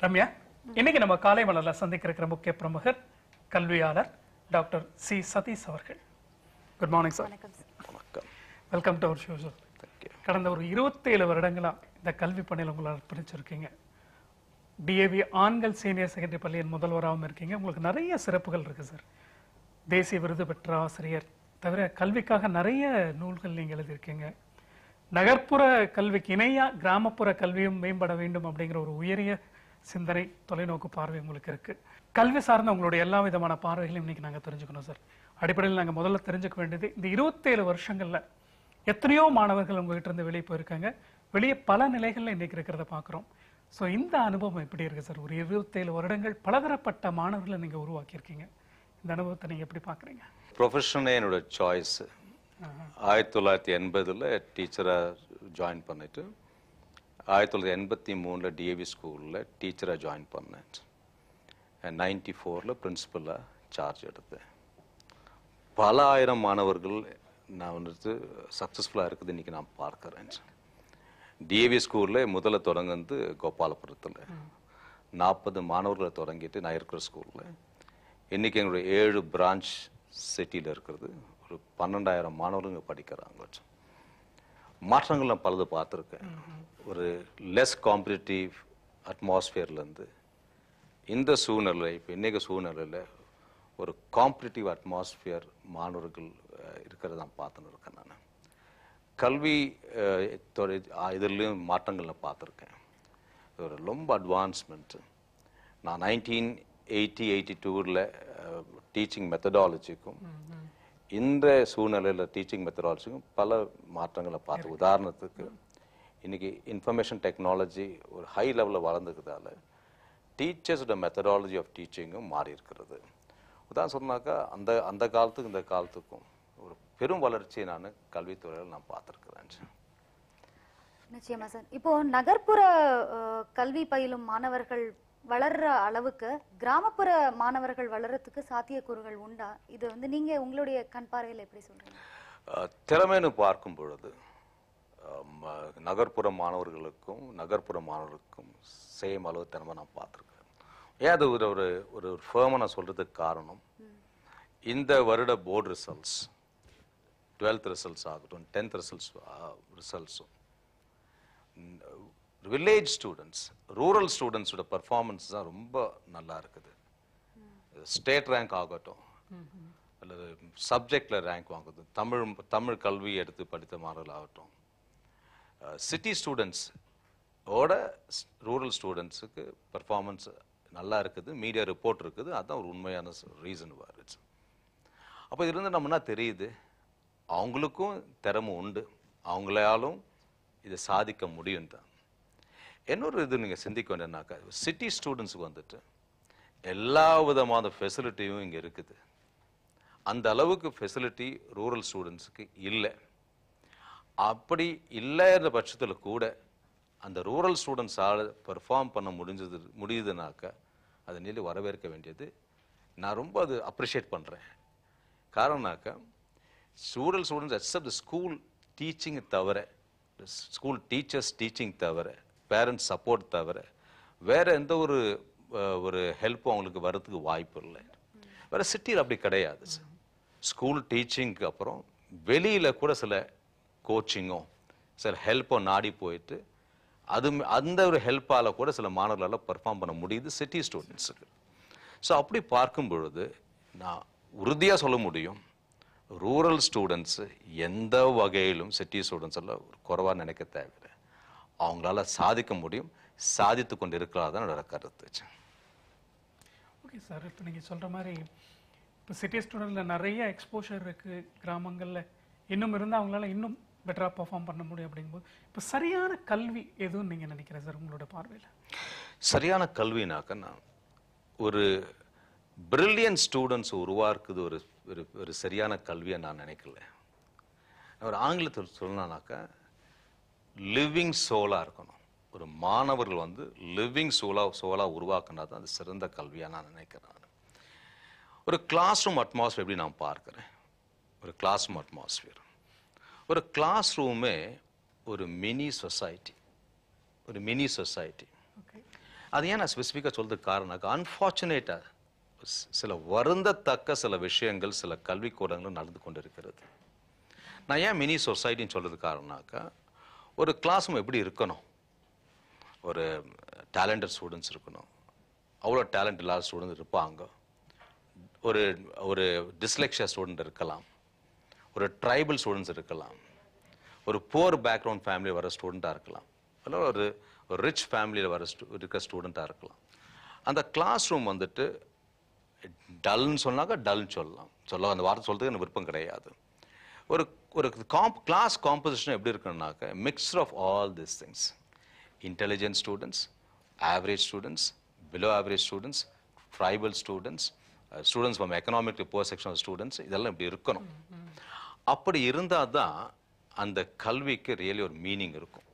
ரம்யா, இன்னைக்கு நம்ம காலை மலர்ல சந்திக்க இருக்கிற முக்கிய பிரமுகர் கல்வியாளர் டாக்டர் சி சதீஷ் அவர்கள். Good morning sir. வணக்கம். Welcome to our show sir. கடந்த ஒரு 27 வருடங்களா இந்த கல்வி பணியில் உங்களை அர்ப்பணிச்சிருக்கீங்க. டிஏவி ஆண்கள் சீனியர் செகண்டரி பள்ளியின் முதல்வராகவும் இருக்கீங்க. உங்களுக்கு நிறைய சிறப்புகள் இருக்கு சார். தேசிய விருது பெற்ற ஆசிரியர் தவிர கல்விக்காக நிறைய நூல்கள் நீங்க எழுதியிருக்கீங்க. நகர்ப்புற கல்விக்கு இணையா கிராமப்புற கல்வியும் மேம்பட வேண்டும் அப்படிங்கிற ஒரு உயரிய சிந்தனை, தொலைநோக்கு பார்வை உங்களுக்கு இருக்கு. கல்வி சார்ந்த உங்களுடைய எல்லா விதமான பார்வைகளையும் இன்னைக்கு நாங்க தெரிஞ்சுக்கணும் சார். அடிப்படையில் நாங்க முதல்ல தெரிஞ்சுக்க வேண்டியது, இந்த 27 வருஷங்கள்ல எத்தனையோ மாணவர்கள் உங்ககிட்ட இருந்து வெளியே போயிருக்காங்க. வெளியே பல நிலைகள்ல இன்னைக்கு இருக்கிறத பாக்குறோம். ஸோ இந்த அனுபவம் எப்படி இருக்கு சார்? ஒரு 27 வருடங்கள் பலதரப்பட்ட மாணவர்களை நீங்க உருவாக்கியிருக்கீங்க. இந்த அனுபவத்தை நீங்க எப்படி பாக்குறீங்க? ப்ரொஃபஷனே என்னோட சாய்ஸ். 1980 டீச்சராக ஜாயின் பண்ணிட்டு 1983 டிஏவி ஸ்கூலில் டீச்சராக ஜாயின் பண்ணேன். 94 பிரின்சிபலாக சார்ஜ் எடுத்தேன். பல ஆயிரம் மாணவர்கள் நான் வந்துட்டு சக்ஸஸ்ஃபுல்லாக இருக்குது இன்றைக்கி நான் பார்க்குறேன். டிஏவி ஸ்கூலில் முதல்ல தொடங்குறது கோபாலபுரத்தில் 40 மாணவர்களை தொடங்கிட்டு நான் இருக்கிற ஸ்கூலில் இன்றைக்கி எங்களுடைய 7 பிரான்ச் சிட்டியில் இருக்கிறது. ஒரு 12,000 மாணவர்கள் படிக்கிறாங்க. மாற்றங்கள் நான் பலது பார்த்துருக்கேன். ஒரு லெஸ் காம்படிட்டிவ் அட்மாஸ்பியர்லேருந்து இந்த சூழ்நிலை, இப்போ இன்றைக்கு சூழ்நிலையில் ஒரு காம்படிட்டிவ் அட்மாஸ்பியர் மாணவர்கள் இருக்கிறத நான் பார்த்துன்னு இருக்கேன். நான் கல்வி இதுலேயும் மாற்றங்கள் நான் பார்த்துருக்கேன். ஒரு ரொம்ப அட்வான்ஸ்மெண்ட்டு. நான் 1982 டீச்சிங் மெத்தடாலஜிக்கும் இந்த சூழ்நிலையில் டீச்சிங் மெத்தடாலஜிக்கும் பல மாற்றங்களை பார்த்து, உதாரணத்துக்கு இன்னைக்கு இன்ஃபர்மேஷன் டெக்னாலஜி ஒரு ஹை லெவலில் வளர்ந்துக்கிறதால டீச்சர்ஸோட மெத்தடாலஜி ஆஃப் டீச்சிங்கும் மாறி இருக்கிறது. உதாரணம் சொன்னாக்கா அந்த காலத்துக்கும் இந்த காலத்துக்கும் ஒரு பெரும் வளர்ச்சியை நான் கல்வித்துறையில் நான் பார்த்துருக்கிறேன். நிச்சயமா சார். இப்போ நகர்ப்புற கல்வி பயிலும் மாணவர்கள் வளர்ற அளவுக்கு கிராமப்புற மாணவர்கள் வளர்றதுக்கு சாத்தியக்கூறுகள் உண்டா? இது வந்து நீங்க உங்களுடைய கண் பார்வையில் எப்படி சொல்றீங்க? திறமைன்னு பார்க்கும் பொழுது நகர்ப்புற மாணவர்களுக்கும் சேம் அளவு திறமை நான் பார்த்துருக்கேன். ஏன் அது ஒரு ஃபேமை நான் சொல்றதுக்கு காரணம், இந்த வருட போர்டு ரிசல்ட்ஸ், 12th ரிசல்ட்ஸ் ஆகட்டும், 10th ரிசல்ட்ஸும் வில்லேஜ் ஸ்டூடெண்ட்ஸ், ரூரல் ஸ்டூடெண்ட்ஸோட பர்ஃபார்மன்ஸ் தான் ரொம்ப நல்லா இருக்குது. ஸ்டேட் ரேங்க் ஆகட்டும் அல்லது சப்ஜெக்டில் ரேங்க் வாங்குது, தமிழ் கல்வி எடுத்து படித்த மாணவர்கள் ஆகட்டும், சிட்டி ஸ்டூடெண்ட்ஸ் ஓட ரூரல் ஸ்டூடெண்ட்ஸுக்கு பர்ஃபார்மன்ஸ் நல்லா இருக்குது. மீடியா ரிப்போர்ட் இருக்குது. அதுதான் ஒரு உண்மையான ரீசன் வருது. அப்போ இதுலேருந்து நம்ம என்ன தெரியுது, அவங்களுக்கும் திறமை உண்டு, அவங்களாலும் இதை சாதிக்க முடியும் தான். இன்னொரு இது நீங்கள் சிந்திக்க வேண்டியனாக்கா, சிட்டி ஸ்டூடெண்ட்ஸுக்கு வந்துட்டு எல்லா விதமான ஃபெசிலிட்டியும் இங்கே இருக்குது. அந்த அளவுக்கு ஃபெசிலிட்டி ரூரல் ஸ்டூடெண்ட்ஸுக்கு இல்லை. அப்படி இல்லைன்ற பட்சத்தில் கூட அந்த ரூரல் ஸ்டூடெண்ட்ஸால் பெர்ஃபார்ம் பண்ண முடியுதுனாக்கா அது நிலை வரவேற்க வேண்டியது. நான் ரொம்ப அது அப்ரிஷியேட் பண்ணுறேன். காரணம்னாக்கா rural students except school teaching தவிர, ஸ்கூல் டீச்சர்ஸ் டீச்சிங் தவிர, பேரண்ட்ஸ் சப்போர்ட் தவிர வேற எந்த ஒரு ஹெல்ப்பும் அவங்களுக்கு வர்றதுக்கு வாய்ப்பு இல்லை. வேற சிட்டியில் அப்படி கிடையாது. ஸ்கூல் டீச்சிங்க்கு அப்புறம் வெளியில் கூட சில கோச்சிங்கும் சில ஹெல்ப்போ நாடி போயிட்டு அந்த ஒரு ஹெல்ப்பால் கூட சில மாணவர்களால் பர்ஃபார்ம் பண்ண முடியுது சிட்டி ஸ்டூடெண்ட்ஸுக்கு. ஸோ அப்படி பார்க்கும் பொழுது நான் உறுதியாக சொல்ல முடியும், ரூரல் ஸ்டூடெண்ட்ஸு எந்த வகையிலும் சிட்டி ஸ்டூடெண்ட்ஸ் எல்லாம் ஒரு குறைவாக நினைக்க தேவையில்லை. அவங்களால சாதிக்க முடியும், சாதித்து கொண்டு இருக்கிறாதான் என்னோட கருத்து. ஓகே சார், இப்போ நீங்கள் சொல்கிற மாதிரி இப்போ சிட்டி ஸ்டூடெண்ட்டில் நிறைய எக்ஸ்போஷர் இருக்குது, கிராமங்களில் இன்னும் இருந்தால் அவங்களால இன்னும் பெட்டராக பர்ஃபார்ம் பண்ண முடியும். அப்படிங்கும்போது இப்போ சரியான கல்வி எதுவும் நீங்கள் நினைக்கிறேன் சார் உங்களோட பார்வையில்? சரியான கல்வினாக்க நான் ஒரு பிரில்லியன்ட் ஸ்டூடெண்ட்ஸ் உருவாக்குது ஒரு சரியான கல்வியை நான் நினைக்கல. ஒரு ஆங்கிலத்தில் சொல்லணும்னாக்கா லிவிங் சோலாக இருக்கணும். ஒரு மாணவர்கள் வந்து லிவிங் சோலாக உருவாக்குனா தான் அது சிறந்த கல்வியாக நான் நினைக்கிறேன். ஒரு கிளாஸ் ரூம் அட்மாஸ்பியர் எப்படி நான் பார்க்குறேன், ஒரு கிளாஸ் ரூம் அட்மாஸ்பியர், ஒரு கிளாஸ் ரூமே ஒரு மினி சொசைட்டி. அது ஏன் நான் ஸ்பெசிஃபிக்காக சொல்றதுக்கு காரணம் அன்ஃபார்ச்சுனேட்டாக சில வருந்தத்தக்க சில விஷயங்கள் சில கல்விக்கூடங்களும் நடந்து கொண்டு இருக்கிறது. நான் ஏன் மினி சொசைட்டின்னு சொல்றது காரணம்னாக்கா, ஒரு கிளாஸ் ரூம் எப்படி இருக்கணும், ஒரு டேலண்டட் ஸ்டூடெண்ட்ஸ் இருக்கணும், அவ்வளோ டேலண்ட் இல்லாத ஸ்டூடெண்ட்ஸ் இருப்பாங்க, ஒரு ஒரு டிஸ்லெக்ஷியா ஸ்டூடெண்ட் இருக்கலாம், ஒரு ட்ரைபல் ஸ்டூடெண்ட்ஸ் இருக்கலாம், ஒரு புவர் பேக்ரவுண்ட் ஃபேமிலி வர ஸ்டூடெண்ட்டாக இருக்கலாம், இல்லை ஒரு ரிச் ஃபேமிலியில் இருக்க ஸ்டூடெண்ட்டாக இருக்கலாம். அந்த கிளாஸ் ரூம் வந்துட்டு டல்னு சொன்னாக்க டல்னு சொல்லலாம், அந்த வார்த்தை சொல்றதுக்கு எனக்கு விருப்பம் கிடையாது. ஒரு ஒரு கிளாஸ் காம்போசிஷன் எப்படி இருக்குன்னாக்க mixture of all this things, intelligent students, average students, below average students, tribal students, students from economically poor section of students, இதெல்லாம் இப்படி இருக்கணும். அப்படி இருந்தால் தான் அந்த கல்விக்கு ரியலி ஒரு மீனிங் இருக்கும்.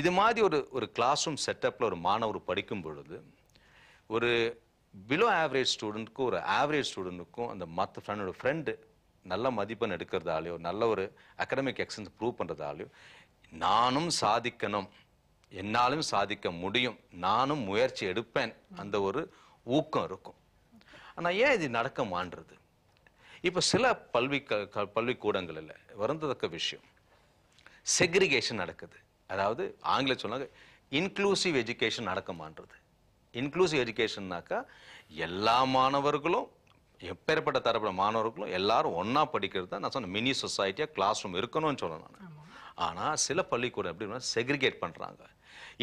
இது மாதிரி ஒரு கிளாஸ் ரூம் செட்டப்பில் ஒரு மாணவர் படிக்கும் பொழுது ஒரு பிலோ ஆவரேஜ் ஸ்டூடெண்ட்க்கும் ஒரு ஆவரேஜ் ஸ்டூடெண்ட்டுக்கும் அந்த மற்ற ஃப்ரெண்டு நல்ல மதிப்பெண் எடுக்கிறதாலையோ நல்ல ஒரு அகடமிக் எக்ஸலன்ஸ் ப்ரூவ் பண்ணுறதாலையோ நானும் சாதிக்கணும், என்னாலும் சாதிக்க முடியும், நானும் முயற்சி எடுப்பேன், அந்த ஒரு ஊக்கம் இருக்கும். ஆனால் ஏன் இது நடக்க மான்றது? இப்போ சில பள்ளிக்கூடங்களில் வருந்தத்தக்க விஷயம் செக்ரிகேஷன் நடக்குது. அதாவது ஆங்கிலம் சொன்னாங்க இன்க்ளூசிவ் எஜுகேஷன் நடக்க மான்றது. இன்க்ளூசிவ் எஜுகேஷன்னாக்கா எல்லா மாணவர்களும் எப்பேற்பட்ட தரப்பட்ட மாணவர்களும் எல்லாரும் ஒன்னா படிக்கிறது தான் நான் சொன்ன மினி சொசைட்டியா கிளாஸ் ரூம் இருக்கணும்னு சொன்னேன் நான். ஆனா சில பள்ளிக்கூடம் எப்படி செக்ரிகேட் பண்றாங்க.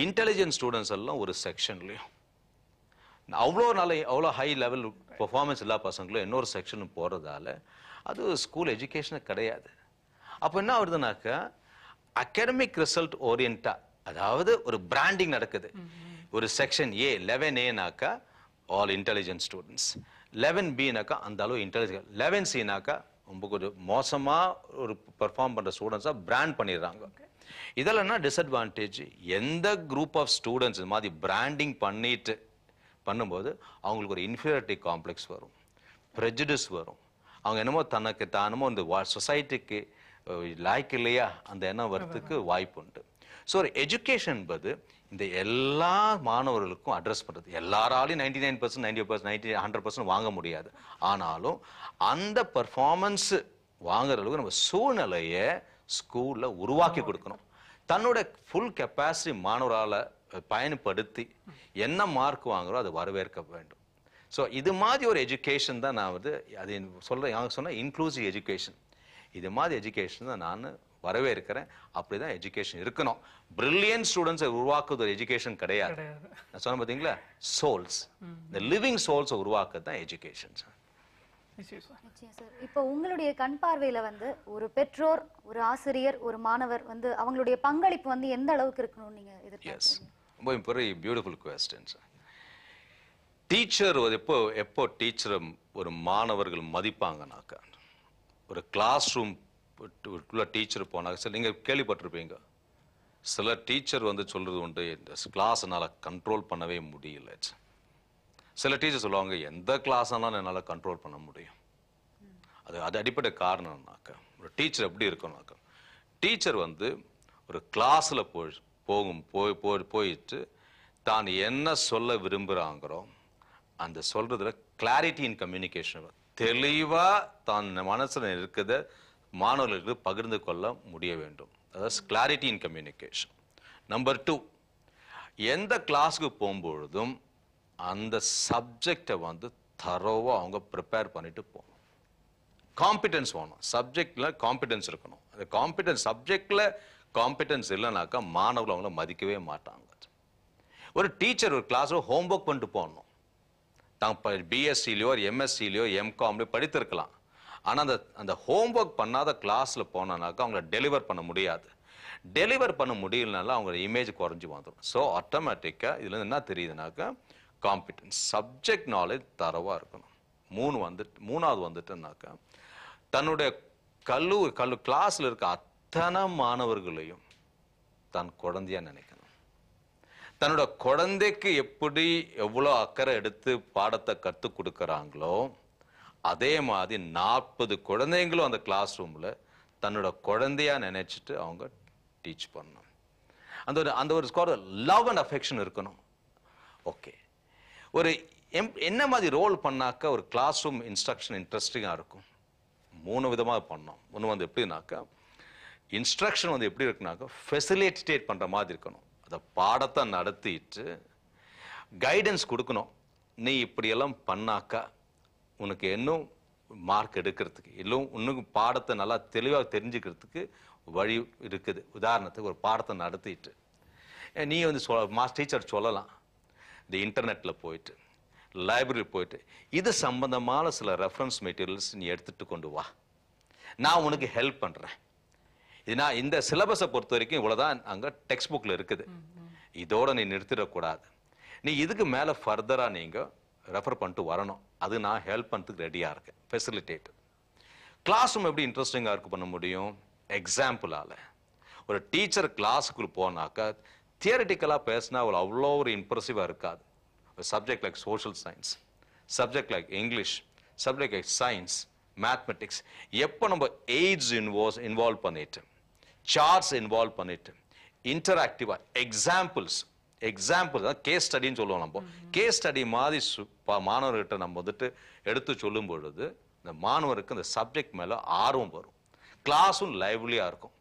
இன்டெலிஜென்ட் ஸ்டூடெண்ட்ஸ் எல்லாம் ஒரு செக்ஷன்லயும், அவ்வளோ ஹை லெவல் பெர்ஃபார்மன்ஸ் எல்லா பசங்களும் இன்னொரு செக்ஷனும் போறதால அது ஸ்கூல் எஜுகேஷன் கிடையாது. அப்போ என்ன வருதுனாக்கா அகாடமிக் ரிசல்ட் ஓரியன்டா, அதாவது ஒரு பிராண்டிங் நடக்குது. ஒரு section A 11A all intelligent students, 11B அந்த அளவு இன்டெலிஜென்ட், 11C ரொம்ப கொஞ்சம் மோசமா ஒரு பெர்ஃபார்ம் பண்ற ஸ்டூடெண்ட்ஸா பிராண்ட் பண்ணிடுறாங்க. இதெல்லாம் என்ன டிஸ்அட்வான்டேஜ்? எந்த குரூப் ஆஃப் ஸ்டூடெண்ட்ஸ் இது மாதிரி பிராண்டிங் பண்ணும்போது அவங்களுக்கு ஒரு இன்ஃபீரியாரிட்டி காம்ப்ளெக்ஸ் வரும், ப்ரெஜுடிஸ் வரும், அவங்க என்னமோ தனக்கு தானமோ இந்த சொசைட்டிக்கு லாய்க்கு இல்லையா அந்த எண்ணம் வரத்துக்கு வாய்ப்பு உண்டு. ஸோ ஒரு எஜுகேஷன் என்பது இந்த எல்லா மாணவர்களுக்கும் அட்ரஸ் பண்றது. எல்லாராலையும் 99%, 90%, 100% வாங்க முடியாது. ஆனாலும் அந்த பர்ஃபார்மன்ஸ் வாங்குற அளவுக்கு நம்ம சூழ்நிலையை ஸ்கூல்ல உருவாக்கி கொடுக்கணும். தன்னோட ஃபுல் கெப்பாசிட்டி மாணவரால பயன்படுத்தி என்ன மார்க் வாங்குறோம் அதை வரவேற்க வேண்டும். ஸோ இது மாதிரி ஒரு எஜுகேஷன் தான் நான் அது சொன்ன இன்க்ளூசிவ் எஜுகேஷன். இது மாதிரி எஜுகேஷன் தான் நான் வரவேற்கிறேன். அப்படிதான் எஜுகேஷன் இருக்கணும். பிரில்லியன்ட் ஸ்டூடெண்ட்ஸை உருவாக்குறது ஒரு எஜுகேஷன் கிடையாது. நான் சொன்ன பார்த்தீங்களா, சோல்ஸ், இந்த லிவிங் சோல்ஸை உருவாக்குறது தான் எஜுகேஷன். இப்போ உங்களுடைய கண் பார்வையில ஒரு பெற்றோர், ஒரு ஆசிரியர், ஒரு மாணவர் அவங்களுடைய பங்களிப்பு எந்த அளவுக்கு இருக்கணும்னு நீங்க எதிர்பார்க்கறீங்க? ரொம்ப வெரி பியூட்டிஃபுல் क्वेश्चन. டீச்சர் எப்போ டீச்சரை ஒரு மாணவர்கள் மதிப்பாங்கனாக்கா, ஒரு கிளாஸ் ரூம் டீச்சர் போனாங்க. சார் நீங்க கேள்விப்பட்டிருப்பீங்க, சில டீச்சர் சொல்றது உண்டு, இந்த கிளாஸ் என்னால் கண்ட்ரோல் பண்ணவே முடியல. சில டீச்சர் சொல்லுவாங்க எந்த கிளாஸ் ஆனாலும் என்னால் கண்ட்ரோல் பண்ண முடியும். அது அடிப்படை காரணம்னாக்க ஒரு டீச்சர் எப்படி இருக்கணும்னாக்க, டீச்சர் ஒரு கிளாஸ்ல போயிட்டு தான் என்ன சொல்ல விரும்புகிறாங்களோ அந்த சொல்றதுல கிளாரிட்டி இன் கம்யூனிகேஷன், தெளிவா தான் மனசுல இருக்கிறத மாணவர்களுக்கு பகிர்ந்து கொள்ள முடிய வேண்டும். அதாவது கிளாரிட்டி இன் கம்யூனிகேஷன். நம்பர் 2, எந்த கிளாஸுக்கு போகும்பொழுதும் அந்த சப்ஜெக்டை தரோவா அவங்க ப்ரிப்பேர் பண்ணிட்டு போகணும். காம்பிடன்ஸ் வேணும், சப்ஜெக்ட்ல காம்பிடன்ஸ் இருக்கணும். அந்த காம்பிடன்ஸ் சப்ஜெக்ட்ல காம்பிடன்ஸ் இல்லைனாக்கா மாணவர்கள் அவங்கள மதிக்கவே மாட்டாங்க. ஒரு டீச்சர் ஒரு கிளாஸ்ல ஹோம்ஒர்க் பண்ணிட்டு போகணும். தான் பிஎஸ்சிலையோ எம்எஸ்சிலையோ எம்காம்லையோ படித்திருக்கலாம். ஆனால் அந்த ஹோம்ஒர்க் பண்ணாத கிளாஸ்ல போனானாக்கா அவங்கள டெலிவர் பண்ண முடியாது. டெலிவர் பண்ண முடியலனால அவங்க இமேஜ் குறைஞ்சி வந்துடும். ஸோ ஆட்டோமேட்டிக்காக இதுல என்ன தெரியுதுனாக்கா காம்பிடன்ஸ், சப்ஜெக்ட் நாலேஜ் தரவா இருக்கணும். மூணாவது வந்துட்டுனாக்கா தன்னுடைய கிளாஸ்ல இருக்க அத்தனை மாணவர்களையும் தான் குழந்தையா நினைக்கணும். தன்னோட குழந்தைக்கு எவ்வளோ அக்கறை எடுத்து பாடத்தை கற்றுக் கொடுக்கறாங்களோ அதே மாதிரி 40 குழந்தைங்களும் அந்த கிளாஸ் ரூம்ல தன்னோட குழந்தையா நினைச்சிட்டு அவங்க டீச் பண்ணணும். அந்த ஒரு லவ் அண்ட் அஃபெக்ஷன் இருக்கணும். ஓகே, ஒரு என்ன மாதிரி ரோல் பண்ணாக்க ஒரு கிளாஸ் ரூம் இன்ஸ்ட்ரக்ஷன் இன்ட்ரெஸ்டிங்காக இருக்கும்? 3 விதமாக பண்ணோம். ஒன்று வந்து எப்படின்னாக்கா, இன்ஸ்ட்ரக்ஷன் வந்து எப்படி இருக்குனாக்கா ஃபெசிலிட்டேட் பண்ணுற மாதிரி இருக்கணும். அதை பாடத்தை நடத்திட்டு கைடன்ஸ் கொடுக்கணும். நீ இப்படியெல்லாம் பண்ணாக்கா உனக்கு இன்னும் மார்க் எடுக்கிறதுக்கு, இன்னும் பாடத்தை நல்லா தெளிவாக தெரிஞ்சுக்கிறதுக்கு வழி இருக்குது. உதாரணத்துக்கு ஒரு பாடத்தை நடத்திட்டு நீ வந்து டீச்சர் சொல்லலாம், இந்த இன்டர்நெட்டில் போயிட்டு லைப்ரரி போயிட்டு இது சம்பந்தமான சில ரெஃபரன்ஸ் மெட்டீரியல்ஸ் நீ எடுத்துட்டு கொண்டு வா, நான் உனக்கு ஹெல்ப் பண்ணுறேன். இது நான் இந்த சிலபஸை பொறுத்த வரைக்கும் இவ்வளோதான் அங்கே டெக்ஸ்ட் புக்கில் இருக்குது, இதோட நீ நிறுத்திடக்கூடாது. நீ இதுக்கு மேலே ஃபர்தராக நீங்கள் ரெஃபர் பண்ணிட்டு வரணும், அது நான் ஹெல்ப் பண்ணுறதுக்கு ரெடியாக இருக்கேன். ஃபெசிலிட்டேட். கிளாஸ் ரூம் எப்படி இன்ட்ரெஸ்டிங்காக இருக்கு பண்ண முடியும்? எக்ஸாம்பிளால் ஒரு டீச்சர் கிளாஸுக்குள்ள போனாக்கா தியரிட்டிக்கலாக பேசினா அவ்வளோ ஒரு இம்ப்ரெசிவாக இருக்காது. ஒரு subject like social science, subject like English, subject like science, mathematics, எப்போ நம்ம எய்ட்ஸ் இன்வால்வ் பண்ணிட்டு, சார்ட்ஸ் இன்வால்வ் பண்ணிட்டு, இன்டராக்டிவா எக்ஸாம்பிள்ஸ் தான் கேஸ் ஸ்டடின்னு சொல்லுவோம். நம்ம கேஸ் ஸ்டடி மாதிரி மாணவர்கிட்ட நம்ம வந்துட்டு எடுத்து சொல்லும் பொழுது இந்த மாணவருக்கு அந்த சப்ஜெக்ட் மேல ஆர்வம் வரும், கிளாஸும் லைவ்லியா இருக்கும்.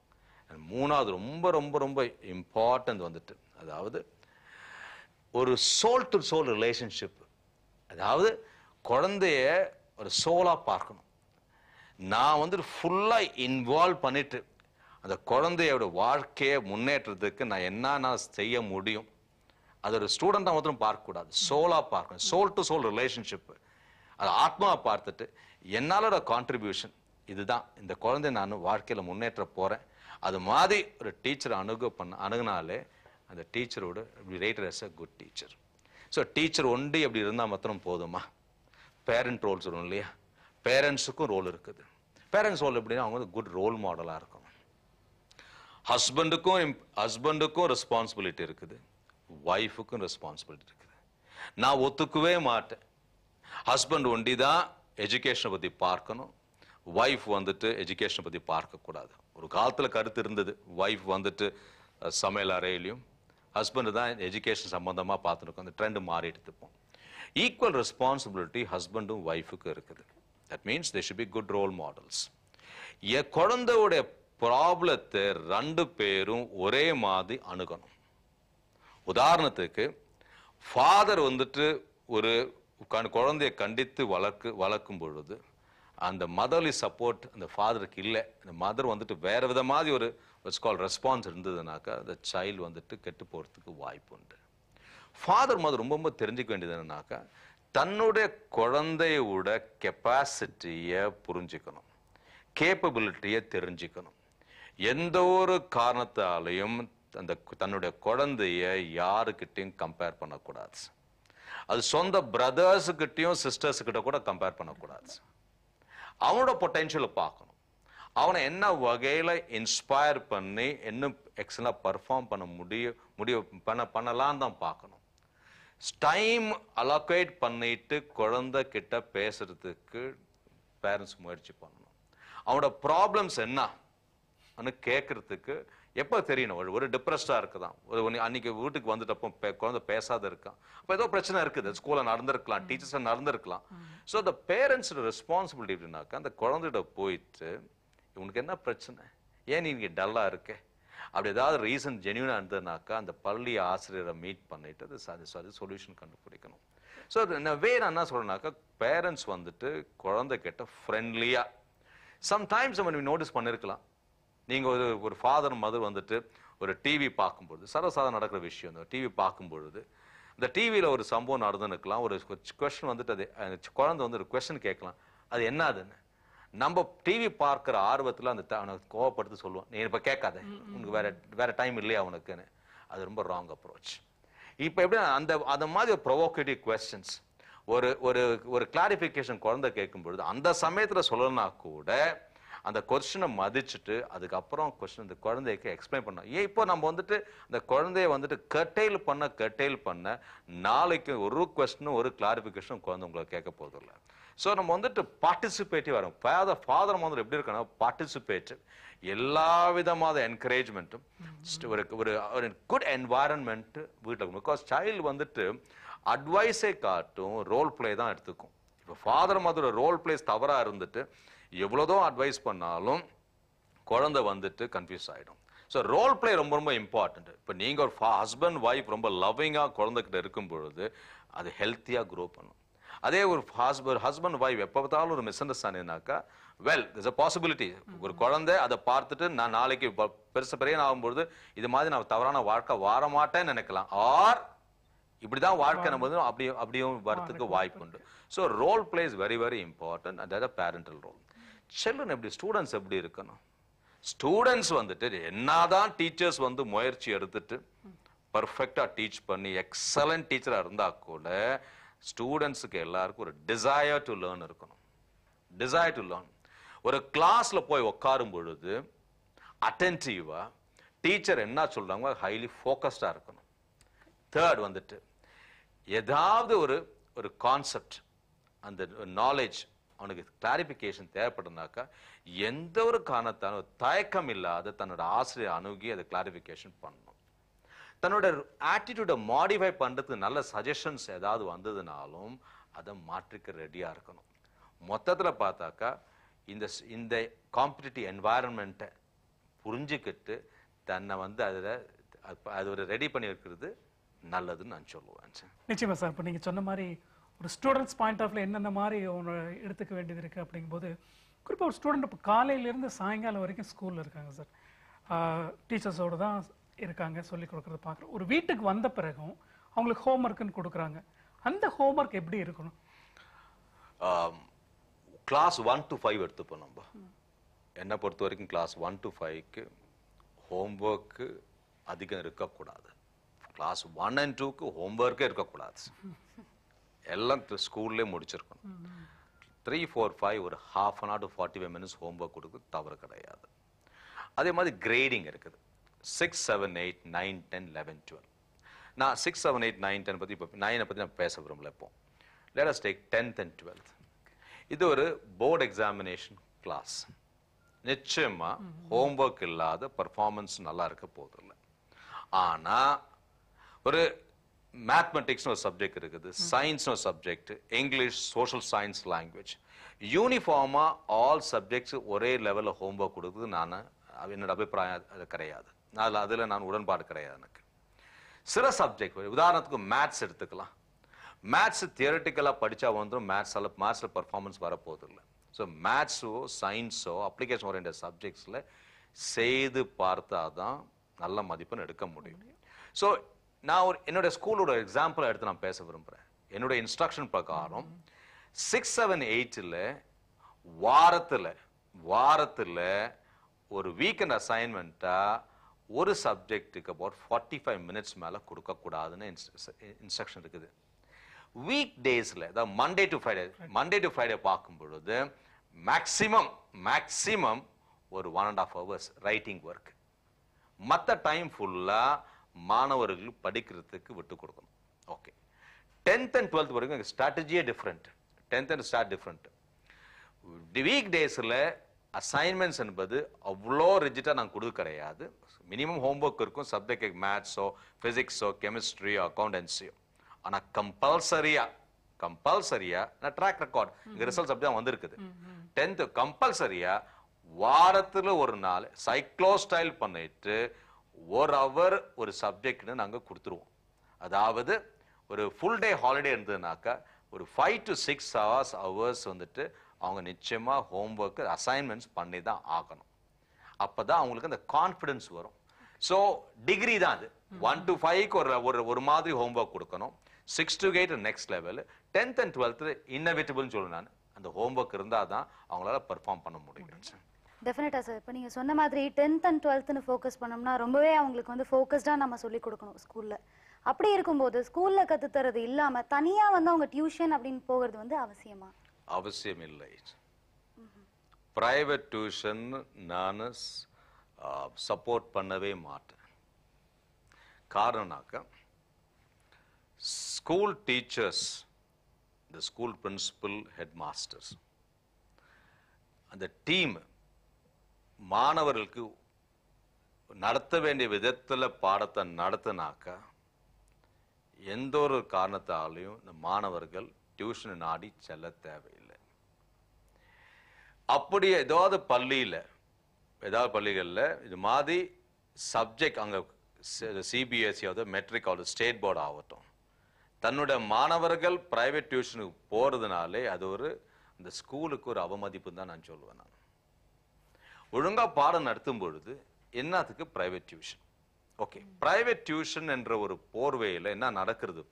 மூணாவது ரொம்ப ரொம்ப ரொம்ப இம்பார்ட்டன்ட் வந்துட்டு, அதாவது ஒரு சோல் டு சோல் ரிலேஷன்ஷிப். அதாவது குழந்தைய ஒரு சோலா பார்க்கணும். நான் வந்துட்டு ஃபுல்லா இன்வால்வ் பண்ணிட்டு அந்த குழந்தையோட வாழ்க்கையை முன்னேற்றத்துக்கு நான் என்ன செய்ய முடியும், அது ஒரு ஸ்டூடெண்டா மாத்திரம் பார்க்கக்கூடாது, சோலா பார்க்கணும். சோல் டு சோல் ரிலேஷன்ஷிப், அது ஆத்மாவை பார்த்துட்டு என்னாலோட கான்ட்ரிபியூஷன் இதுதான், இந்த குழந்தை நான் வாழ்க்கையில முன்னேற்ற போறேன். அது மாதிரி ஒரு டீச்சர் அணுகுனாலே அந்த டீச்சரோட rated as a good teacher. So teacher ஒண்டி அப்படி இருந்தால் மாத்திரம் போதுமா? பேரண்ட் ரோல்ஸ் வரும் இல்லையா? பேரண்ட்ஸுக்கும் ரோல் இருக்குது. பேரண்ட்ஸ் ரோல் எப்படின்னா அவங்க குட் ரோல் மாடலாக இருக்கணும். ஹஸ்பண்டுக்கும் ரெஸ்பான்சிபிலிட்டி இருக்குது, ஒய்ஃபுக்கும் ரெஸ்பான்சிபிலிட்டி இருக்குது. நான் ஒத்துக்கவே மாட்டேன், ஹஸ்பண்ட் ஒண்டி தான் எஜுகேஷனை பற்றி பார்க்கணும், ஒய்ஃப் வந்துட்டு எஜுகேஷனை பற்றி பார்க்கக்கூடாது. ஒரு காலத்தில் கருத்து இருந்தது, ஒய்ஃப் வந்துட்டு சமையல் அறையிலையும் ஹஸ்பண்ட் தான் எஜுகேஷன் சம்பந்தமாக பார்த்துருக்கோம். அந்த ட்ரெண்ட் மாறிட்டு இருப்போம். ஈக்குவல் ரெஸ்பான்சிபிலிட்டி ஹஸ்பண்டும் ஒய்ஃபுக்கு இருக்குது. That means they should be good role models. குழந்தையோட ப்ராப்ளத்தை 2 பேரும் ஒரே மாதிரி அணுகணும். உதாரணத்துக்கு ஃபாதர் வந்துட்டு ஒரு குழந்தைய கண்டித்து வளர்க்கும் பொழுது அந்த மதர்லி சப்போர்ட் அந்த ஃபாதருக்கு இல்லை, அந்த மதர் வந்துட்டு வேற விதமாதிரி ஒரு ரெஸ்பான்ஸ் இருந்ததுனாக்கா அந்த சைல்டு வந்துட்டு கெட்டு போறதுக்கு வாய்ப்பு உண்டு. ஃபாதர் மதர் ரொம்ப ரொம்ப தெரிஞ்சுக்க வேண்டியது என்னன்னாக்கா, தன்னுடைய குழந்தையோட கெப்பாசிட்டியை புரிஞ்சுக்கணும், கேப்பபிலிட்டியை தெரிஞ்சுக்கணும். எந்த ஒரு காரணத்தாலையும் அந்த தன்னுடைய குழந்தைய யாருக்கிட்டையும் கம்பேர் பண்ணக்கூடாது. அது சொந்த பிரதர்ஸுக்கிட்டையும் சிஸ்டர்ஸுக்கிட்ட கூட கம்பேர் பண்ணக்கூடாது. அவனோட பொட்டென்ஷியலை பார்க்கணும், அவனை என்ன வகையில இன்ஸ்பயர் பண்ணி இன்னும் எக்ஸலா பர்ஃபார்ம் பண்ணலாம் தான் பார்க்கணும். டைம் அலோகேட் பண்ணிட்டு குழந்தை கிட்ட பேசுறதுக்கு பேரண்ட்ஸ் முயற்சி பண்ணணும். அவனோட ப்ராப்ளம்ஸ் என்ன கேட்கறதுக்கு எப்போ தெரியணும். ஒரு டிப்ரெஸ்டா இருக்குதான், அன்னைக்கு வீட்டுக்கு வந்துட்டப்போ குழந்தை பேசாத இருக்கான், அப்போ ஏதோ பிரச்சனை இருக்குது, ஸ்கூல்ல நடந்திருக்கலாம், டீச்சர்ஸ் நடந்திருக்கலாம். ஸோ அந்த பேரண்ட்ஸோட ரெஸ்பான்சிபிலிட்டி எப்படின்னாக்கா, அந்த குழந்தைகிட்ட போயிட்டு இவனுக்கு என்ன பிரச்சனை, ஏன் நீங்க டல்லா இருக்க, அப்படி ஏதாவது ரீசன் ஜென்யூனா இருந்ததுனாக்கா அந்த பள்ளி ஆசிரியரை மீட் பண்ணிட்டு அது சொல்யூஷன் கண்டுபிடிக்கணும். ஸோ வே நான் என்ன சொல்றேன்னாக்கா, பேரண்ட்ஸ் வந்துட்டு குழந்தை கிட்ட ஃப்ரெண்ட்லியா, சம்டைம்ஸ் நம்ம நோட்டீஸ் பண்ணிருக்கலாம், நீங்க ஒரு ஃபாதர் மதர் வந்துட்டு ஒரு டிவி பார்க்கும்பொழுது, சர்வசாதாரண நடக்கிற விஷயம், இந்த டிவி பார்க்கும்பொழுது இந்த டிவியில ஒரு சம்பவம் நடந்துருக்கலாம், ஒரு கொஸ்டின் வந்துட்டு அது குழந்தை வந்து ஒரு கொஸ்டின் கேட்கலாம், அது என்னதுன்னு நம்ம டிவி பார்க்கிற ஆர்வத்துல அந்த கோவப்படுத்தி சொல்லுவோம், நீ இப்ப கேட்காத, உனக்கு வேற டைம் இல்லையா உனக்குன்னு. அது ரொம்ப ராங் அப்ரோச். இப்ப எப்படி அந்த மாதிரி ப்ரொவோகேட்டிவ் கொஸ்டின்ஸ், ஒரு கிளாரிபிகேஷன் குழந்தை கேட்கும் பொழுது அந்த சமயத்துல சொல்லணும்னா கூட அந்த கொஸ்டினை மதிச்சுட்டு அதுக்கப்புறம் கொஸ்டின் இந்த குழந்தைக்கு எக்ஸ்பிளைன் பண்ணோம். இப்போ நம்ம வந்துட்டு அந்த குழந்தைய வந்துட்டு கட்டெயில் பண்ண நாளைக்கு ஒரு கொஸ்டினும் ஒரு கிளாரிபிகேஷனும் குழந்தை உங்களை கேட்க போதும் இல்லை. ஸோ நம்ம வந்துட்டு பார்ட்டிசிபேட்டிவ் வரும். ஃபாதர் மாதிரி எப்படி இருக்கணும், பார்ட்டிசிபேட்டிவ், எல்லா விதமான என்கரேஜ்மெண்ட்டும், ஒரு குட் என்வாரன்மெண்ட் வீட்டில் இருக்கும். பிகாஸ் சைல்டு வந்துட்டு அட்வைஸை காட்டும் ரோல் பிளே தான் எடுத்துக்கும். இப்போ ஃபாதர் மதரோட ரோல் பிளேஸ் தவறா இருந்துட்டு எவ்வளோதான் அட்வைஸ் பண்ணாலும் குழந்தை வந்துட்டு கன்ஃபியூஸ் ஆகிடும். ஸோ ரோல் பிளே ரொம்ப ரொம்ப இம்பார்ட்டன்ட். இப்போ நீங்கள் ஒரு ஹஸ்பண்ட் ஒய்ஃப் ரொம்ப லவ்விங்காக குழந்தைகிட்ட இருக்கும் பொழுது அது ஹெல்த்தியாக க்ரோ பண்ணும். அதே ஒரு ஹஸ்பண்ட் ஒய்ஃப் எப்போ பார்த்தாலும் ஒரு மிஸ் அண்டர்ஸ்டாண்டிங்னாக்கா there's a possibility ஒரு குழந்தை அதை பார்த்துட்டு நான் நாளைக்கு பெரிய ஆகும்பொழுது இது மாதிரி நான் தவறான வாழ்க்கை வார மாட்டேன்னு நினைக்கலாம். ஆர் இப்படிதான் வாழ்க்கை நம்ம அப்படியும் வரத்துக்கு வாய்ப்பு உண்டு. So role play is very very important. அதாவது பேரண்டல் ரோல். சில்ட்ரன் எப்படி ஸ்டூடெண்ட்ஸ் எப்படி இருக்கணும்? ஸ்டூடெண்ட்ஸ் வந்துட்டு என்னதான் டீச்சர்ஸ் வந்து முயற்சி எடுத்துட்டு பர்ஃபெக்டா டீச் பண்ணி எக்ஸலன்ட் டீச்சரா இருந்தா கூட ஸ்டூடெண்ட்ஸுக்கு எல்லாருக்கும் ஒரு டிசையர் டு லேர்ன் இருக்கணும். Desire to learn. ஒரு கிளாஸ்ல போய் உட்காரும் பொழுது அட்டென்டிவா டீச்சர் என்ன சொல்றாங்க ஹைலி ஃபோக்கஸ்டா இருக்கணும். தேர்ட் வந்துட்டு ஏதாவது ஒரு கான்செப்ட் அந்த நாலேஜ் அவனுக்கு கிளாரிபிகேஷன் தேவைப்படுனாக்கா எந்த ஒரு காரணத்தாலும் தயக்கம் இல்லாத தன்னோட ஆசிரியர் அணுகி அதை கிளாரிபிகேஷன் பண்ணணும். தன்னோட ஆட்டிடியூடை மாடிஃபை பண்றதுக்கு நல்ல சஜஷன்ஸ் ஏதாவது வந்ததுனாலும் அதை மாற்றிக்க ரெடியா இருக்கணும். மொத்தத்துல பார்த்தாக்கா இந்த காம்படிட்டிவ் என்வாயரன்மெண்ட்டை புரிஞ்சுக்கிட்டு தன்னை வந்து அது ஒரு ரெடி பண்ணி இருக்கிறது நல்லதுன்னு நான் சொல்லுவேன். நிச்சயமா சார். இப்போ நீங்க சொன்ன மாதிரி ஒரு ஸ்டூடெண்ட்ஸ் பாயிண்ட் ஆஃப்ல என்னென்ன மாதிரி எடுத்துக்க வேண்டியது இருக்கு அப்படிங்கும்போது குறிப்பாக ஒரு ஸ்டூடெண்ட் இப்போ காலையிலேருந்து சாயங்காலம் வரைக்கும் ஸ்கூலில் இருக்காங்க சார். டீச்சர்ஸோடு தான் இருக்காங்க, சொல்லி கொடுக்குறத பார்க்குறோம். ஒரு வீட்டுக்கு வந்த பிறகும் அவங்களுக்கு ஹோம்ஒர்க்குன்னு கொடுக்குறாங்க. அந்த ஹோம்ஒர்க் எப்படி இருக்கணும்? கிளாஸ் 1 to 5 எடுத்துப்போம். நம்ம என்னை பொறுத்த வரைக்கும் கிளாஸ் 1 to 5க்கு ஹோம்ஒர்க்கு அதிகம் இருக்கக்கூடாது. கிளாஸ் 1 and 2க்கு ஹோம்ஒர்க்கே இருக்கக்கூடாது. எல்லாம் ஸ்கூல்லே முடிச்சிருக்கணும். 3, 4, 5 ஒரு half an hour to 45 minutes homework கொடுக்க தவறு கிடையாது. அதே மாதிரி கிரேடிங் இருக்குது. 6, 7, 8, 9, 10, 11, 12. நான் 6, 7, 8, 9, 10 பற்றி இப்போ 9 பற்றி நான் பேச விரும்பல. இப்போ let us take 10th and 12th. இது ஒரு போர்டு எக்ஸாமினேஷன் கிளாஸ். நிச்சயமா ஹோம்ஒர்க் இல்லாத பர்ஃபார்மன்ஸ் நல்லா இருக்க போதில்லை. ஆனா ஒரு மேத்மெட்டிக்ஸ் ஒரு சப்ஜெக்ட் இருக்குது, சயின்ஸ் ஒரு subject, English, social science, language, யூனிஃபார்மா ஆல் சப்ஜெக்ட்ஸ் ஒரே லெவலில் ஹோம்ஒர்க் கொடுக்குது நான் என்னோட அபிப்பிராயம் அது கிடையாது. அதில் நான் உடன்பாடு கிடையாது எனக்கு. சில சப்ஜெக்ட் உதாரணத்துக்கு மேத்ஸ் எடுத்துக்கலாம். மேத்ஸ் தியரட்டிக்கலாக படித்தா வந்துடும், மேத்ஸில் பர்ஃபார்மன்ஸ் வரப்போகுது இல்லை. ஸோ மேத்ஸோ சயின்ஸோ அப்ளிகேஷன் ஓரியன்டட் சப்ஜெக்ட்ஸில் செய்து பார்த்தா தான் நல்ல மதிப்பெண் எடுக்க முடியும். ஸோ நான் என்னோட ஸ்கூலோட எக்ஸாம்பிளை எடுத்து நான் பேச விரும்புகிறேன். என்னோட இன்ஸ்ட்ரக்ஷன் பிரகாரம் 6, 7, 8ல் வாரத்தில் ஒரு வீக்கெண்ட் அசைன்மெண்ட்டாக ஒரு சப்ஜெக்டுக்கு அபவுட் 45 மினிட்ஸ் மேலே கொடுக்கக்கூடாதுன்னு இன்ஸ்ட்ரக்ஷன் இருக்குது. வீக் டேஸில் அதாவது மண்டே டு ஃப்ரைடே பார்க்கும் பொழுது மேக்ஸிமம் ஒரு 1.5 hours ரைட்டிங் ஒர்க். மற்ற டைம் ஃபுல்லாக மாணவர்கள் படிக்கிறதுக்கு விட்டு கொடுக்கணும். ஓகே. 10th and 12th வரைக்கும் ஸ்ட்ராட்டஜியே different. 10th and start different. Week டேஸில் அசைன்மெண்ட்ஸ் என்பது அவ்வளோ ரிஜிட்டாக நான் கொடுக்க கிடையாது. மினிமம் ஹோம்ஒர்க் இருக்கும். சப்ஜெக்ட் மேத்ஸோ ஃபிசிக்ஸோ கெமிஸ்ட்ரியோ அக்கௌண்டன்சியோ. ஆனால் கம்பல்சரியா நான் ட்ராக் ரெக்கார்ட் இங்கே ரிசல்ட்ஸ் அப்படி தான் வந்திருக்குது. 10th கம்பல்சரியா வாரத்தில் ஒரு நாள் சைக்ளோ ஸ்டைல் பண்ணிட்டு 1 hour ஒரு சப்ஜெக்ட்னு நாங்கள் கொடுத்துருவோம். அதாவது ஒரு ஃபுல் டே ஹாலிடே இருந்ததுனாக்கா ஒரு 5 to 6 hours வந்துட்டு அவங்க நிச்சயமா ஹோம்ஒர்க் அசைன்மெண்ட்ஸ் பண்ணி தான் ஆகணும். அப்பதான் அவங்களுக்கு அந்த கான்ஃபிடன்ஸ் வரும். ஸோ டிகிரி தான் அது. 1 to 5க்கு ஒரு மாதிரி ஹோம்ஒர்க் கொடுக்கணும். 6 to 8 next level. 10th and 12th இன்னவிட்டபிள்னு சொல்லுவேன் நான். அந்த ஹோம்ஒர்க் இருந்தால் தான் அவங்களால பெர்ஃபார்ம் பண்ண முடியும். டெஃபினட்டா சார். இப்போ நீங்க சொன்ன மாதிரி 10th and 12th ஃபோக்கஸ் பண்ணோம்னா ரொம்பவே அவங்களுக்கு வந்து ஃபோக்கஸ்டா நம்ம சொல்லி கொடுக்கணும் ஸ்கூல்ல. அப்படி இருக்கும்போது ஸ்கூல்ல கத்து தரது இல்லாம தனியா வந்து அவங்க டியூஷன் அப்படின்னு போகிறது வந்து அவசியமா? அவசியம் இல்லை. பிரைவேட் டியூஷன் நான் சப்போர்ட் பண்ணவே மாட்டேன். காரணம்னாக்க ஸ்கூல் டீச்சர்ஸ், இந்த ஸ்கூல் பிரின்சிபல், ஹெட் மாஸ்டர்ஸ், அந்த டீம் மாணவர்களுக்கு நடத்த வேண்டிய விதத்தில் பாடத்தை நடத்தினாக்கா எந்த ஒரு காரணத்தாலையும் இந்த மாணவர்கள் டியூஷன் நாடி செல்ல தேவையில்லை. அப்படி ஏதாவது பள்ளிகளில் இது மாதிரி சப்ஜெக்ட் அங்கே சிபிஎஸ்சி ஆகுது, மெட்ரிக் ஆகுது, ஸ்டேட் போர்டு ஆகட்டும், தன்னுடைய மாணவர்கள் பிரைவேட் டியூஷனுக்கு போறதுனாலே அது இந்த ஸ்கூலுக்கு ஒரு அவமதிப்பு தான் நான் சொல்லுவேன். நான் ஒழுங்கா பாடம் நடத்தும் பொழுது என்னத்துக்கு private tuition? Okay, private tuition என்ற ஒரு போர்வையில் என்ன நடக்கிறது?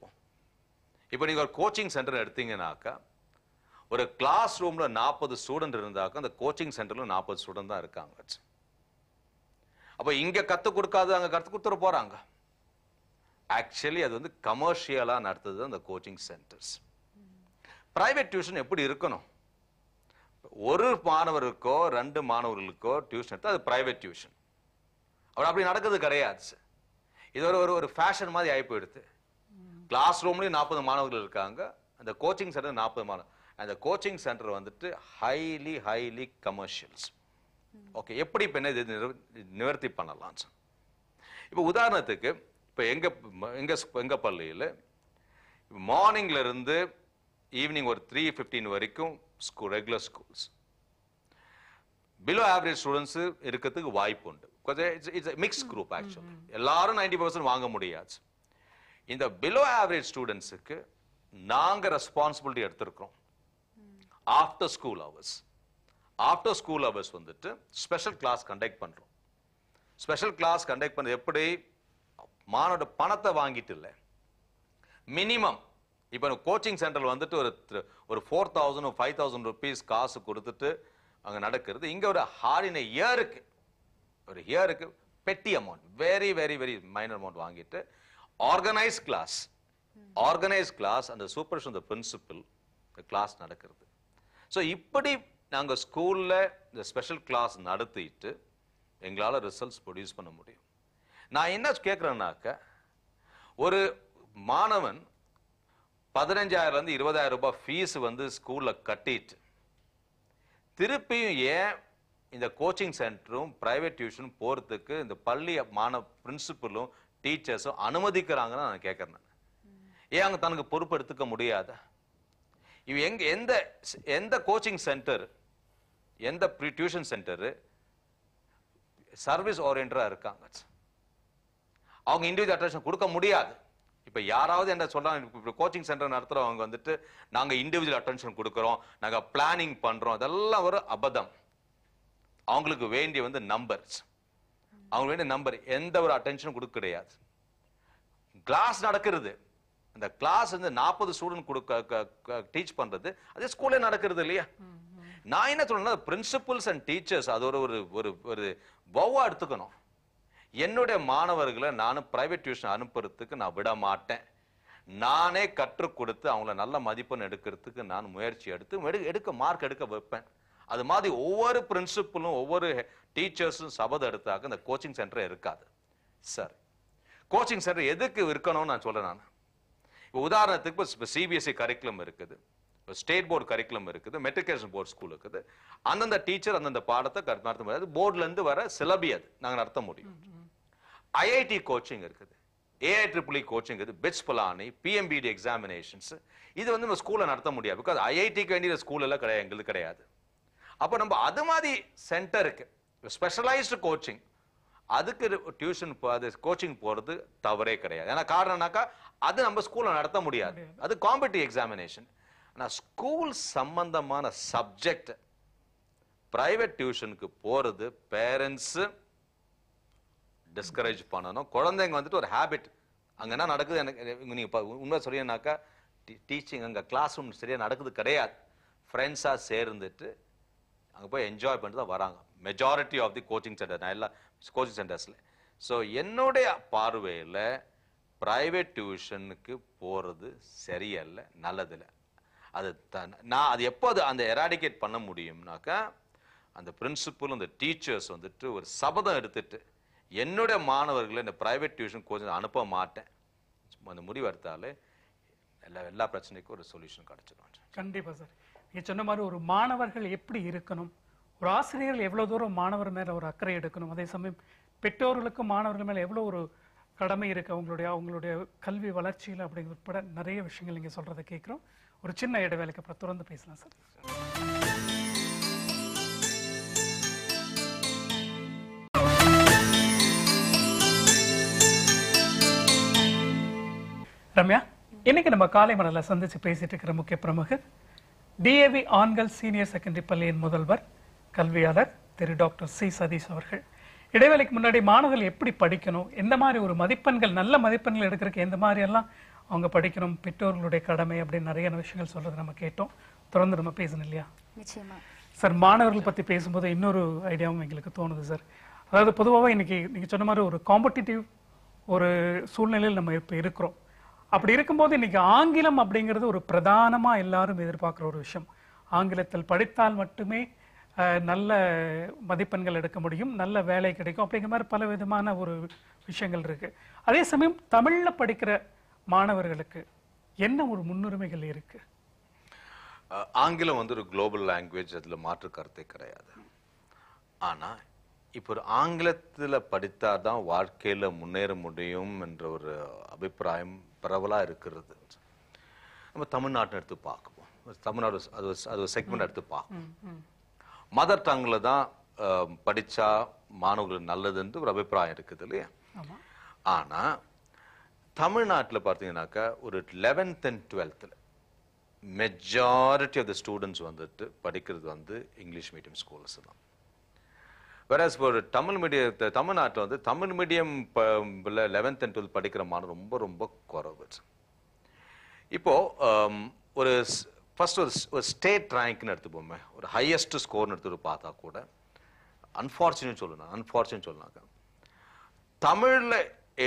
இப்போ நீங்க ஒரு கோச்சிங் சென்டர் எடுத்தீங்கன்னாக்கா, ஒரு கிளாஸ் ரூம்ல 40 ஸ்டூடெண்ட் இருந்தாக்கா அந்த கோச்சிங் சென்டர்ல 40 ஸ்டூடெண்ட் தான் இருக்காங்க. அப்ப இங்க கத்து கொடுக்காது அங்க கத்து கொடுத்துட போறாங்க. ஆக்சுவலி அது கமர்ஷியலா நடத்துது அந்த கோச்சிங் சென்டர்ஸ். பிரைவேட் டியூஷன் எப்படி இருக்கணும்? ஒரு மாணவருக்கோ 2 மாணவர்களுக்கோ டியூஷன் எடுத்தா அது பிரைவேட் டியூஷன். அப்படி நடக்குது கிடையாது. இது ஒரு ஃபேஷன் மாதிரி ஆகி போயிடுது. கிளாஸ் ரூம்லயும் 40 மாணவர்கள் இருக்காங்க, அந்த கோச்சிங் சென்டர் 40 மாணவர்கள். அந்த coaching centre highly commercials. Okay, எப்படி இப்ப என்ன நிவர்த்தி பண்ணலாம்? இப்ப உதாரணத்துக்கு இப்ப எங்க பள்ளியில மார்னிங்ல இருந்து ஈவினிங் ஒரு 3:15 வரைக்கும் regular schools. Below average students இருக்கிறதுக்கு வாய்ப்பு உண்டு. It's mix group. ஆக்சுவலி எல்லாரும் 90% வாங்க முடியாது. இந்த பிலோ ஆவரேஜ் ஸ்டூடெண்ட்ஸுக்கு நாங்க ரெஸ்பான்சிபிலிட்டி எடுத்திருக்கிறோம். After school hours special class conduct பண்றோம். ஸ்பெஷல் கிளாஸ் கண்டக்ட் பண்றது எப்படி? மாணவரோட பணத்தை வாங்கிட்டு இல்லை, மினிமம் இப்ப கோச்சிங் சென்டர் ஒரு 4,000 5,000 rupees காசு கொடுத்துட்டு அங்க நடக்கிறது. இங்க ஒரு இயருக்கு பெட்டி amount, very very very minor amount வாங்கிட்டு ஆர்கனைஸ் கிளாஸ் அந்த சூப்பர்விஷன் பிரின்சிபல் கிளாஸ் நடக்கிறது. ஸோ இப்படி நாங்க ஸ்கூல்ல இந்த ஸ்பெஷல் கிளாஸ் நடத்திட்டு எங்களால ரிசல்ட்ஸ் ப்ரொடியூஸ் பண்ண முடியும். நான் என்ன கேட்கிறேன்னாக்க, ஒரு மாணவன் 15,000 இருந்து 20,000 ரூபாய் ஃபீஸ் ஸ்கூல்ல கட்டிட்டு திருப்பியும் ஏன் இந்த கோச்சிங் சென்டரும் பிரைவேட் டியூஷன் போறதுக்கு இந்த பள்ளி பிரின்சிபலும் டீச்சர்ஸும் அனுமதிக்கிறாங்கன்னு நான் கேட்கிறேன். ஏன் அங்க தனக்கு பொறுப்பு எடுத்துக்க முடியாத? எந்த கோச்சிங் சென்டர், எந்த டியூஷன் சென்டர் சர்வீஸ் ஓரியன்டா இருக்காங்க? அவங்க இண்டிவிஜுவல் அட்டென்ஷன் கொடுக்க முடியாது. இப்ப யாராவது என்ன சொல்றாங்க, கோச்சிங் சென்டர் நடத்துறவங்க நாங்க இண்டிவிஜுவல் அட்டென்ஷன் கொடுக்கறோம், நாங்க பிளானிங் பண்றோம், அதெல்லாம் ஒரு அபத்தம். அவங்களுக்கு வேண்டிய நம்பர்ஸ், அவங்க வேண்டிய நம்பர், எந்த ஒரு அட்டென்ஷனும் கொடுக்க கிடையாது. கிளாஸ் நடக்கிறது, அந்த கிளாஸ் 40 ஸ்டூடெண்ட் டீச் பண்றது அதே ஸ்கூல்ல நடக்கிறது இல்லையா? நான் என்ன சொல்றேன்னா, பிரின்சிபல்ஸ் அண்ட் டீச்சர்ஸ் அது ஒரு வவ்வா எடுத்துக்கணும். என்னுடைய மாணவர்களை நானும் பிரைவேட் டியூஷன் அனுப்புறதுக்கு நான் விட மாட்டேன். நானே கற்றுக் கொடுத்து அவங்கள நல்ல மதிப்பெண் எடுக்கிறதுக்கு நான் முயற்சி எடுத்து மார்க் எடுக்க வைப்பேன். அது மாதிரி ஒவ்வொரு பிரின்சிபலும் ஒவ்வொரு டீச்சர்ஸும் சபதம் எடுத்தாக்க இந்த கோச்சிங் சென்டர் இருக்காது. சார், கோச்சிங் சென்டர் எதுக்கு இருக்கணும்னு நான் சொல்றேன். நான் உதாரணத்துக்கு இப்போ சிபிஎஸ்சி கரிக்குலம் இருக்குது, ஸ்டேட் போர்டு கரிக்குலம் இருக்குது, மெட்ரிகுலேஷன் போர்டு ஸ்கூல் இருக்குது. அந்தந்த டீச்சர் அந்தந்த பாடத்தை நடத்த முடியாது. போர்டுல இருந்து வர சிலபி அது நாங்க நடத்த முடியும். ஐஐடி கோச்சிங் இருக்குது, ஏஐஇஇ கோச்சிங் இருக்குது, பிட்ஸ் பலானி, பிஎம்பிடி எக்ஸாமினேஷன்ஸ். இது நம்ம ஸ்கூல்ல நடத்த முடியாது. பிகாஸ் ஐஐடிக்கு வேண்டிய ஸ்கூல் எல்லாம் எங்களுக்கு கிடையாது. அப்ப நம்ம அது மாதிரி சென்டருக்கு ஸ்பெஷலைஸ்டு கோச்சிங், அதுக்கு டியூஷன் கோச்சிங் போறது தவறே கிடையாது. ஏன்னா காரணம்னாக்கா அது நம்ம ஸ்கூல்ல நடத்த முடியாது, அது காம்படிட்டிவ் எக்ஸாமினேஷன். ஆனா ஸ்கூல் சம்பந்தமான சப்ஜெக்ட் பிரைவேட் டியூஷனுக்கு போறது பேரண்ட்ஸ் டிஸ்கரேஜ் பண்ணணும். குழந்தைங்க ஒரு ஹேபிட், அங்க என்ன நடக்குது எனக்கு நீங்க உண்மை சொல்லினாக்கா, டீச்சிங் அங்க கிளாஸ் ரூம் சரியா நடக்குது கிடையாது. ஃப்ரெண்ட்ஸா சேர்ந்துட்டு அங்க போய் என்ஜாய் பண்ணிட்டு தான் வராங்க majority of the coaching centre, நான் எல்லா கோச்சிங் சென்டர்ஸ்ல. ஸோ என்னுடைய பார்வையில் பிரைவேட் டியூஷனுக்கு போறது சரியல்ல, நல்லதில்லை. நான் அது எப்போ அந்த எராடிகேட் பண்ண முடியும்னாக்கா, அந்த பிரின்சிபல் அந்த டீச்சர்ஸ் ஒரு சபதம் எடுத்துட்டு என்னுடைய மாணவர்களை இந்த பிரைவேட் டியூஷன் கோச்சிங் அனுப்ப மாட்டேன் அந்த முடிவு எடுத்தாலே எல்லா பிரச்சனைக்கும் ஒரு சொல்யூஷன் கிடைச்சிடும். கண்டிப்பா சார். நீங்க சொன்ன மாதிரி ஒரு மாணவர்கள் எப்படி இருக்கணும், ஒரு ஆசிரியர்கள் எவ்வளவு தூரம் மாணவர் மேல ஒரு அக்கறை எடுக்கணும், அதே சமயம் பெற்றோர்களுக்கும் மாணவர்கள் மேல எவ்வளவு ஒரு கடமை இருக்கு அவங்களுடைய கல்வி வளர்ச்சியில் அப்படிங்கிற உட்பட நிறைய விஷயங்கள் நீங்க சொல்றதை கேட்குறோம். ஒரு சின்ன இடைவேளைக்கு அப்புறம் தொடர்ந்து பேசலாம் சார். ரம்யா, இன்னைக்கு நம்ம காலை மணல சந்திச்சு பேசிட்டு இருக்கிற முக்கிய பிரமுகர் டிஏவி ஆண்கள் சீனியர் செகண்டரி பள்ளியின் முதல்வர் கல்வியாளர் திரு டாக்டர் சி சதீஷ் அவர்கள். இடைவேளைக்கு முன்னாடி மாணவர்கள் எப்படி படிக்கணும், எந்த மாதிரி ஒரு மதிப்பெண்கள் நல்ல மதிப்பெண்கள் எடுக்கிறதுக்கு எந்த மாதிரி எல்லாம் அவங்க படிக்கணும், பெற்றோர்களுடைய கடமை அப்படின்னு நிறைய விஷயங்கள் சொல்றது நம்ம கேட்டோம். தொடர்ந்து நம்ம பேசணும் இல்லையா? நிச்சயமா சார், மாணவர்கள் பத்தி பேசும்போது இன்னொரு ஐடியாவும் எங்களுக்கு தோணுது சார். அதாவது பொதுவாக இன்னைக்கு நீங்க சொன்ன மாதிரி ஒரு காம்படிட்டிவ் ஒரு சூழ்நிலையில் நம்ம இப்போ இருக்கிறோம். அப்படி இருக்கும்போது இன்னைக்கு ஆங்கிலம் அப்படிங்கிறது ஒரு பிரதானமா எல்லாரும் எதிர்பார்க்குற ஒரு விஷயம். ஆங்கிலத்தில் படித்தால் மட்டுமே நல்ல மதிப்பெண்கள் எடுக்க முடியும், நல்ல வேலை கிடைக்கும் அப்படிங்கிற மாதிரி பல விதமான ஒரு விஷயங்கள் இருக்கு. அதே சமயம் தமிழ்ல படிக்கிற மாணவர்களுக்கு என்ன ஒரு முன்னுரிமைகள் இருக்கு? ஆங்கிலம் வந்து ஒரு குளோபல் லாங்குவேஜ், அதுல மாற்று கருத்தே கிடையாது. ஆனா இப்போ ஒரு ஆங்கிலத்துல படித்தாதான் வாழ்க்கையில முன்னேற முடியும் என்ற ஒரு அபிப்பிராயம் பரவலா இருக்கிறது. நம்ம தமிழ்நாட்டை எடுத்து பார்க்குவோம். தமிழ்நாடு அது செக்மெண்ட் எடுத்து பார்க்கணும். மதர் டங்ல தான் படிச்சா மாணவர்களுக்கு நல்லதுன்னு ஒரு அபிப்பிராயம் இருக்குது இல்லையா? ஆனா தமிழ்நாட்டில் பார்த்தீங்கன்னாக்கா ஒரு 11th and 12th majority of the students வந்துட்டு படிக்கிறது வந்து இங்கிலீஷ் மீடியம் ஸ்கூல்ஸ் தான். வேறஸ் ஒரு தமிழ்நாட்டில் வந்து Tamil medium 11th and 12th படிக்கிற மாணவர் ரொம்ப ரொம்ப குறைவு. இப்போ ஒரு ஃபர்ஸ்ட் ஒரு ஸ்டேட் ரேங்க்னு எடுத்துப்போமே, ஒரு ஹையஸ்ட் ஸ்கோர்னு எடுத்து பார்த்தா கூட அன்ஃபார்ச்சுனேட் சொல்லணும்னாக்க தமிழ்ல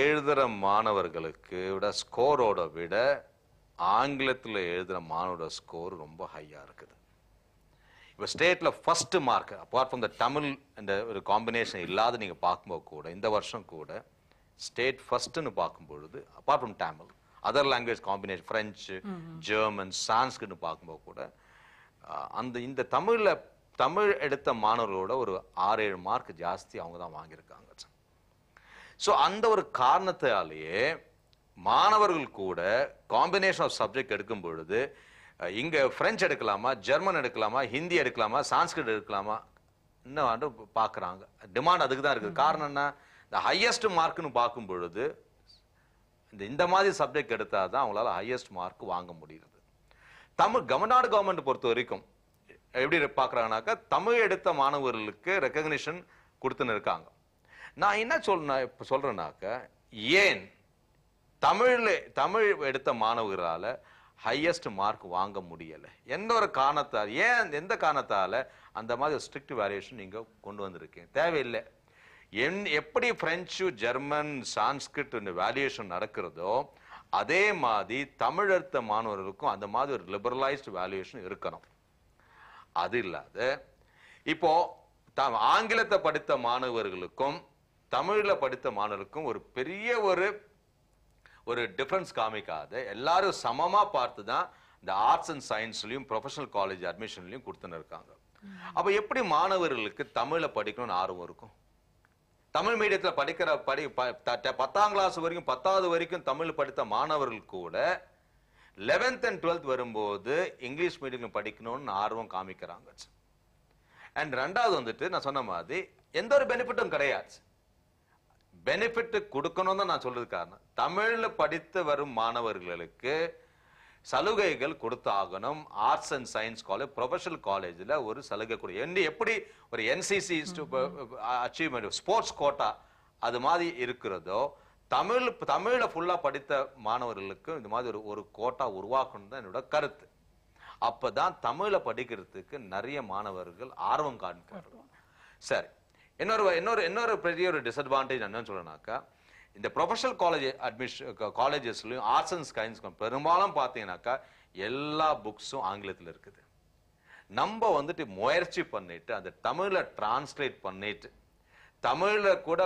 எழுதுற மாணவர்களுக்கு விட ஸ்கோரோட விட ஆங்கிலத்தில் எழுதுற மாணவரோட ஸ்கோர் ரொம்ப ஹையா இருக்குது. இப்போ ஸ்டேட்ல first mark apart from the Tamil அந்த ஒரு காம்பினேஷன் இல்லாத நீங்க பார்க்கும்போது கூட இந்த வருஷம் கூட ஸ்டேட் ஃபர்ஸ்ட்னு பார்க்கும்பொழுது apart from Tamil other language combination French, German, சான்ஸ்கிரிட்னு பார்க்கும்போது கூட இந்த தமிழ் எடுத்த மாணவர்களோட ஒரு 6-7 மார்க் ஜாஸ்தி அவங்க தான் வாங்கியிருக்காங்க. ஸோ அந்த ஒரு காரணத்தாலேயே மாணவர்கள் கூட காம்பினேஷன் ஆஃப் சப்ஜெக்ட் எடுக்கும் பொழுது இங்க பிரெஞ்சு எடுக்கலாமா, ஜெர்மன் எடுக்கலாமா, ஹிந்தி எடுக்கலாமா, சான்ஸ்கிரிட் எடுக்கலாமா இன்னும் பாக்குறாங்க. டிமாண்ட் அதுக்கு தான் இருக்குது. காரணம் என்ன? இந்த ஹையஸ்ட் மார்க்னு பார்க்கும் பொழுது இந்த மாதிரி சப்ஜெக்ட் எடுத்தாதான் அவங்களால ஹையஸ்ட் மார்க் வாங்க முடியுது. தமிழ்நாடு கவர்மெண்ட் பொறுத்த வரைக்கும் எப்படி பாக்குறாங்கனாக்கா தமிழ் எடுத்த மாணவர்களுக்கு ரெகக்னிஷன் கொடுத்துன்னு இருக்காங்க. நான் என்ன சொல்றேன்னாக்க ஏன் தமிழ் எடுத்த மாணவர்களால ஹையஸ்ட் மார்க் வாங்க முடியல? எந்த ஒரு காரணத்தால், எந்த காரணத்தால அந்த மாதிரி ஸ்ட்ரிக்ட் வேல்யூஷன் நீங்க கொண்டு வந்திருக்கீங்க? தேவையில்லை. எப்படி பிரெஞ்சு, ஜெர்மன், சான்ஸ்கிரிட் வேல்யூஷன் நடக்கிறதோ அதே மாதிரி தமிழ் எடுத்த மாணவர்களுக்கும் அந்த மாதிரி ஒரு லிபரலைஸ்ட் வேல்யூஷன் இருக்கணும். அது இல்லாத இப்போ ஆங்கிலத்தை படித்த மாணவர்களுக்கும் தமிழ்ல படித்த மாணவர்களுக்கும் ஒரு பெரிய ஒரு டிஃபரன்ஸ் காமிக்காத எல்லாரும் சமமா பார்த்து தான் இந்த ஆர்ட்ஸ் அண்ட் சயின்ஸ்லயும் ப்ரொஃபஷனல் காலேஜ் அட்மிஷன்லயும் கொடுத்துன்னு இருக்காங்க. அப்ப எப்படி மாணவர்களுக்கு தமிழ்ல படிக்கணும்னு ஆர்வம் இருக்கும்? தமிழ் மீடியத்துல படிக்கிற 10ஆம் கிளாஸ் வரைக்கும் 10வது வரைக்கும் தமிழ் படித்த மாணவர்கள் கூட 11th and 12th வரும்போது இங்கிலீஷ் மீடியம் படிக்கணும்னு ஆர்வம் காமிக்கிறாங்க. அண்ட் ரெண்டாவது வந்துட்டு நான் சொன்ன மாதிரி எந்த ஒரு பெனிஃபிட்டும் கிடையாது. பெனிஃபிட் கொடுக்கணும் தான் நான் சொல்றது காரணம். தமிழ்ல படித்து வரும் மாணவர்களுக்கு சலுகைகள் கொடுத்து ஆகணும். Arts and science college, professional காலேஜ்ல ஒரு சலுகை கொடு. எப்படி ஒரு என்சிசி அச்சீவ்மெண்ட், ஸ்போர்ட்ஸ் கோட்டா அது மாதிரி இருக்கிறதோ தமிழ்ல ஃபுல்லா படித்த மாணவர்களுக்கு இந்த மாதிரி ஒரு கோட்டா உருவாக்கணும் தான் என்னோட கருத்து. அப்பதான் தமிழ்ல படிக்கிறதுக்கு நிறைய மாணவர்கள் ஆர்வம் காண்பாங்க. சரி, இன்னொரு பெரிய ஒரு டிஸ்அட்வான்டேஜ் என்னன்னு சொல்லனாக்கா, இந்த ப்ரொஃபஷனல் காலேஜஸ்லயும் ஆர்ட்ஸ் அண்ட் சயின்ஸ் பெரும்பாலும் பார்த்தீங்கன்னாக்கா எல்லா புக்ஸும் ஆங்கிலத்தில் இருக்குது. நம்ம வந்துட்டு முயற்சி பண்ணிட்டு அந்த தமிழ்ல டிரான்ஸ்லேட் பண்ணிட்டு தமிழ்ல கூட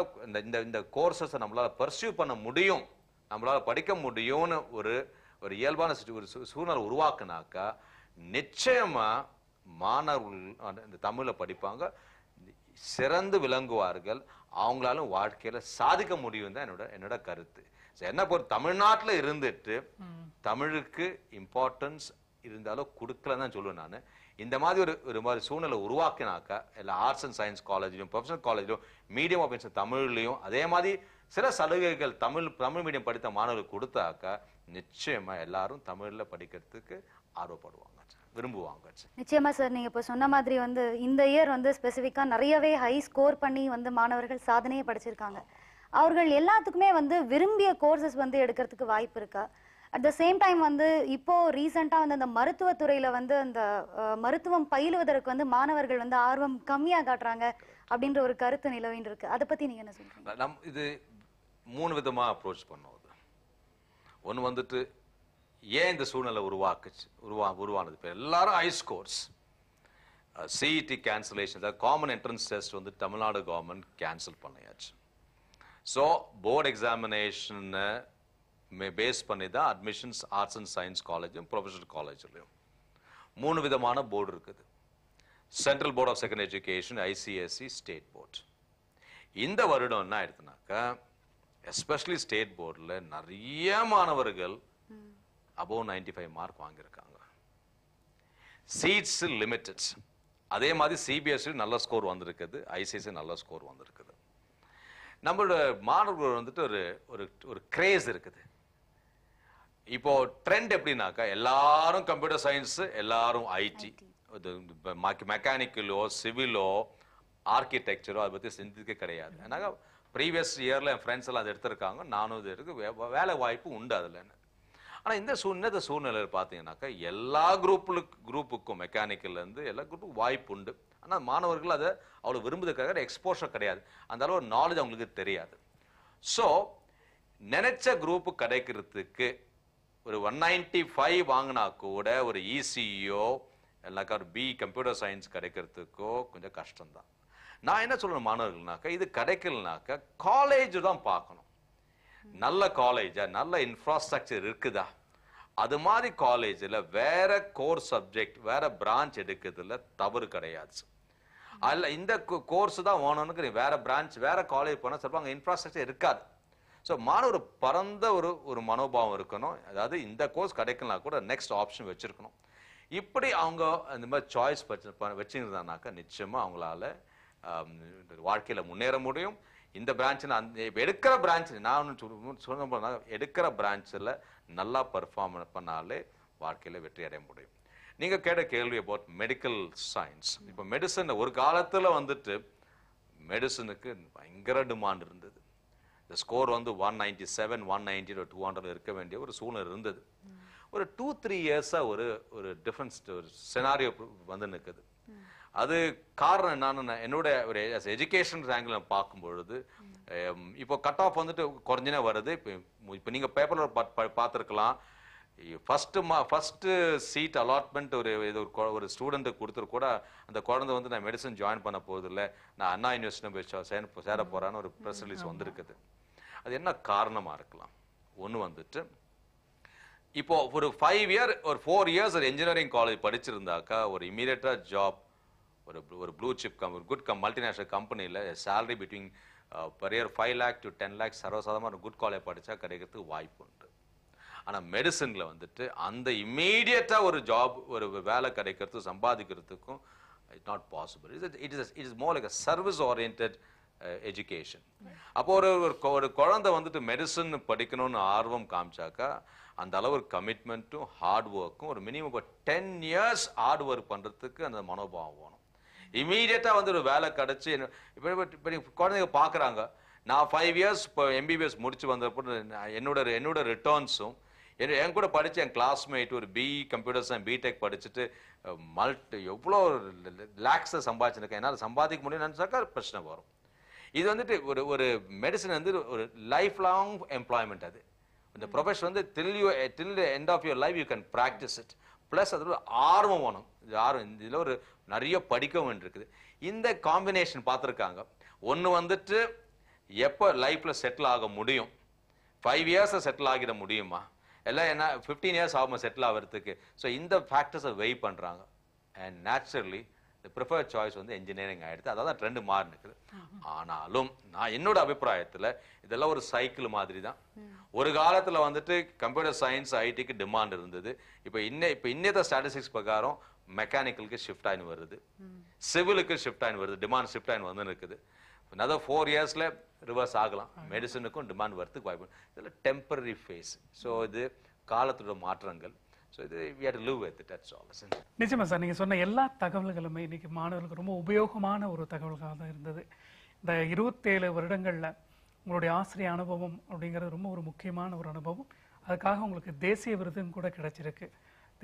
இந்த கோர்சஸ் நம்மளால பர்சியூ பண்ண முடியும், நம்மளால படிக்க முடியும்னு ஒரு இயல்பான சூழ்நிலை உருவாக்குனாக்கா நிச்சயமா மாணவர்கள் இந்த தமிழ்ல படிப்பாங்க. சிறந்து விளங்குவார்கள், அவங்களாலும் வாழ்க்கையில சாதிக்க முடியும் தான் என்னோட கருத்து. என்ன பொறுத்த தமிழ்நாட்டுல இருந்துட்டு தமிழுக்கு இம்பார்ட்டன்ஸ் இருந்தாலும் கொடுக்கலன்னு தான் சொல்லுவேன் நான். இந்த மாதிரி ஒரு மாதிரி சூழ்நிலை உருவாக்கினாக்கா எல்லா ஆர்ட்ஸ் அண்ட் சயின்ஸ் காலேஜ்லையும் ப்ரொஃபஷனல் காலேஜ்லையும் மீடியம் ஆஃப் இன்ஸ்ட்ரக்ஷன் தமிழ்லையும் அதே மாதிரி சில சலுகைகள் தமிழ் மீடியம் படித்த மாணவர்களுக்கு கொடுத்தாக்கா நிச்சயமா எல்லாரும் தமிழ்ல படிக்கிறதுக்கு ஆர்வப்படுவாங்க, விரும்புவாங்க. நிச்சயமா சார். நீங்க இப்போ சொன்ன மாதிரி வந்து இந்த இயர் வந்து ஸ்பெசிஃபிக்கா நிறையவே ஹை ஸ்கோர் பண்ணி வந்து மாணவர்கள் சாதனையை படிச்சிருக்காங்க. அவர்கள் எல்லாத்துக்குமே வந்து விரும்பிய கோர்சஸ் வந்து எடுக்கிறதுக்கு வாய்ப்பு இருக்கா? அட் த சேம் டைம் வந்து இப்போ ரீசெண்டாக வந்து அந்த மருத்துவத்துறையில வந்து அந்த மருத்துவம் பயிலுவதற்கு வந்து மாணவர்கள் வந்து ஆர்வம் கம்மியா காட்டுறாங்க அப்படின்ற ஒரு கருத்து நிலவின்னு இருக்கு. அதை பத்தி நீங்க என்ன சொல்றீங்க? இது 3 விதமா அப்ரோச் பண்ணுவது. ஒன்று வந்துட்டு ஏன் இந்த சூழ்நிலை உருவானது? இப்போ எல்லாரும் high scores, CET cancellation, common entrance test வந்து தமிழ்நாடு கவர்மெண்ட் கேன்சல் பண்ணியாச்சு. ஸோ போர்டு எக்ஸாமினேஷனை பேஸ் பண்ணி தான் அட்மிஷன்ஸ் ஆர்ட்ஸ் அண்ட் சயின்ஸ் காலேஜும் ப்ரொஃபஷனல் காலேஜ்லையும் 3 விதமான போர்டு இருக்குது. Central board of secondary education, ICSE, state board. இந்த வருடம் என்ன ஆயிடுதுனாக்கா எஸ்பெஷலி ஸ்டேட் போர்டில் நிறைய மாணவர்கள் above 95 மார்க் வாங்கியிருக்காங்க. Seats limited. அதே மாதிரி சிபிஎஸ்சி நல்ல ஸ்கோர் வந்திருக்குது, ஐசிஎஸ்சி நல்ல ஸ்கோர் வந்திருக்குது. நம்மளோட மாணவர்கள் வந்துட்டு ஒரு கிரேஸ் இருக்குது. இப்போ ட்ரெண்ட் எப்படின்னாக்கா எல்லாரும் கம்ப்யூட்டர் சயின்ஸ், எல்லாரும் ஐடி, மெக்கானிக்கலோ சிவிலோ ஆர்கிடெக்சரோ அதை பற்றி சிந்திக்க கிடையாது. ஏன்னாக்கா ப்ரீவியஸ் இயரில் என் ஃப்ரெண்ட்ஸ் எல்லாம் அதை எடுத்திருக்காங்க, நானும் இது இருக்கு, வேலை வாய்ப்பு உண்டு அதில். ஆனால் இந்த சூழ்நிலையில் பார்த்தீங்கன்னாக்கா எல்லா குரூப்புக்கும் மெக்கானிக்கல்லேருந்து எல்லா குரூப்புக்கும் வாய்ப்பு உண்டு. ஆனால் மாணவர்கள் அதை அவ்வளோ விரும்புறதுக்காக எக்ஸ்போஷர் கிடையாது, அந்த அளவு ஒரு நாலேஜ் அவங்களுக்கு தெரியாது. ஸோ நினைச்ச குரூப்பு கிடைக்கிறதுக்கு ஒரு 195 வாங்கினா கூட ஒரு இசிஇயோ இல்லைனாக்கா ஒரு பி கம்ப்யூட்டர் சயின்ஸ் கிடைக்கிறதுக்கோ கொஞ்சம் கஷ்டம்தான். நான் என்ன சொல்றேன் மாணவர்கள்னாக்கா, இது கிடைக்கலனாக்கா காலேஜ் தான் பார்க்கணும். நல்ல காலேஜா, நல்ல இன்ஃப்ராஸ்ட்ரக்சர் இருக்குதா, அது மாதிரி காலேஜில் வேற கோர்ஸ் சப்ஜெக்ட் வேற பிரான்ச் எடுக்கிறதுல தவறு கிடையாது. அல்ல இந்த கோர்ஸ் தான் வேணும்னு வேற பிரான்ச் வேற காலேஜ் போனால் சொல்லுவாங்க அங்கே இன்ஃப்ராஸ்ட்ரக்சர் இருக்காது. ஸோ மாணவர் பரந்த ஒரு மனோபாவம் இருக்கணும். அதாவது இந்த கோர்ஸ் கிடைக்கலாம் கூட நெக்ஸ்ட் ஆப்ஷன் வச்சிருக்கணும். இப்படி அவங்க இந்த மாதிரி சாய்ஸ் வச்சுருந்தானாக்கா நிச்சயமா அவங்களால வாழ்க்கையில் முன்னேற முடியும். இந்த பிரான்ச்சில் எடுக்கிற பிரான்ச் நான் சொன்ன எடுக்கிற பிரான்ச்சில் நல்லா பர்ஃபார்ம் பண்ணாலே வாழ்க்கையில் வெற்றி அடைய முடியும். நீங்கள் கேட்ட கேள்வி அபவுட் மெடிக்கல் சயின்ஸ். இப்போ மெடிசன் ஒரு காலத்தில் வந்துட்டு மெடிசனுக்கு பயங்கர டிமாண்ட் இருந்தது. இந்த ஸ்கோர் வந்து 197, 190, 200 இருக்க வேண்டிய ஒரு சூழ்நிலை இருந்தது. ஒரு 2-3 இயர்ஸாக ஒரு டிஃப்ரென்ஸ் ஒரு செனாரியோ வந்து நிற்குது. அது காரணம் என்னன்னு என்னோட ஒரு எஜுகேஷன் ஆங்கிள் பார்க்கும்பொழுது இப்போ கட் ஆஃப் வந்துட்டு குறைஞ்சினே வருது. இப்போ நீங்கள் பேப்பரில் பார்த்துருக்கலாம், ஃபர்ஸ்ட் சீட் அலாட்மெண்ட் ஒரு ஸ்டூடெண்ட்டுக்கு கொடுத்துரு கூட அந்த குழந்தை வந்து நான் மெடிசன் ஜாயின் பண்ண போதில்லை, நான் அண்ணா யூனிவர்சிட்டி போய் சேர போகிறான்னு ஒரு ப்ரெஸ் ரிலீஸ் வந்திருக்குது. அது என்ன காரணமாக இருக்கலாம்? ஒன்று வந்துட்டு இப்போ ஒரு 5 இயர் ஒரு 4 இயர்ஸ் ஒரு இன்ஜினியரிங் காலேஜ் படிச்சிருந்தாக்கா ஒரு இமீடியட்டாக ஜாப் ஒரு ப்ளூ சிப் குட் மல்டிநேஷனல் கம்பெனியில் salary between per year 5 lakh to 10 lakh சர்வசாதாரணமாக ஒரு குட் காலேஜ் படித்தா கிடைக்கிறதுக்கு வாய்ப்பு உண்டு. ஆனால் மெடிசனில் வந்துட்டு அந்த இமீடியட்டாக ஒரு ஜாப் ஒரு வேலை கிடைக்கிறதுக்கும் சம்பாதிக்கிறதுக்கும் it's not possible. It is more like a service orient education. அப்போ ஒரு குழந்தை வந்துட்டு மெடிசன் படிக்கணும்னு ஆர்வம் காமிச்சாக்கா அந்த அளவு ஒரு கமிட்மெண்ட்டும் ஹார்ட் ஒர்க்கும் ஒரு மினிமம் இப்போ 10 years ஹார்ட் ஒர்க் பண்ணுறதுக்கு அந்த மனோபாவம் வேணும். இமீடியட்டாக வந்து ஒரு வேலை கிடச்சி இப்போ குழந்தைங்க பார்க்குறாங்க. நான் 5 years இப்போ எம்பிபிஎஸ் முடிச்சு வந்தப்போ என்னோட ரிட்டர்ன்ஸும் என் கூட படித்த என் கிளாஸ்மேட் ஒரு பிஇ கம்ப்யூட்டர் சயின்ஸ் பிடெக் படிச்சுட்டு எவ்வளோ லேக்ஸை சம்பாதிச்சிருக்கேன், என்னால் சம்பாதிக்க முடியும்னு நினச்சாக்கா பிரச்சனை வரும். இது வந்துட்டு ஒரு மெடிசன் வந்து ஒரு லைஃப் லாங் எம்ப்ளாய்மெண்ட். அது இந்த ப்ரொஃபஷன் வந்து till the end of your life you can practice it. Plus அதில் ஆர்வம் வேணும். இதில் ஒரு நிறைய படிக்க வேண்டியிருக்குது. இந்த காம்பினேஷன் பார்த்துருக்காங்க. ஒன்று வந்துட்டு எப்போ லைஃப்பில் செட்டில் ஆக முடியும், 5 yearsல செட்டில் ஆகிட முடியுமா, எல்லாம் என்ன 15 years ஆகுமா செட்டில் ஆகிறதுக்கு. ஸோ இந்த ஃபேக்டர்ஸை வெய் பண்ணுறாங்க. அண்ட் நேச்சுரலி ப்ரிஃபர்ட் சாய்ஸ் வந்து இன்ஜினியரிங் ஆயிடுது. அதான் ட்ரெண்ட் மாறி இருக்குது. ஆனாலும் நான் என்னோட அபிப்பிராயத்துல இதெல்லாம் ஒரு சைக்கிள் மாதிரி தான். ஒரு காலத்துல வந்துட்டு கம்ப்யூட்டர் சயின்ஸ் ஐடிக்கு டிமாண்ட் இருந்தது. இப்போ இன்னத்த ஸ்டாட்டிஸ்டிக்ஸ் பிரகாரம் மெக்கானிக்கலுக்கு ஷிஃப்ட் ஆயின்னு வருது, சிவிலுக்கு ஷிஃப்ட் ஆயின்னு வருது, டிமாண்ட் ஷிஃப்ட் ஆயின்னு வந்து இருக்குது. another 4 yearsல ரிவர்ஸ் ஆகலாம். மெடிசனுக்கும் டிமாண்ட் வரதுக்கு வாய்ப்பு. இதெல்லாம் டெம்பரரி ஃபேஸ். ஸோ இது காலத்தோட மாற்றங்கள். ஸோ இது we have to live with it, that's all. நிச்சயமா சார், நீங்க சொன்ன எல்லா தகவல்களுமே இன்னைக்கு மாணவர்களுக்கு ரொம்ப உபயோகமான ஒரு தகவல்களாக தான் இருந்தது. இந்த 27 வருடங்கள்ல உங்களுடைய ஆசிரியர் அனுபவம் அப்படிங்கிறது ரொம்ப ஒரு முக்கியமான ஒரு அனுபவம். அதுக்காக உங்களுக்கு தேசிய விருதும் கூட கிடைச்சிருக்கு.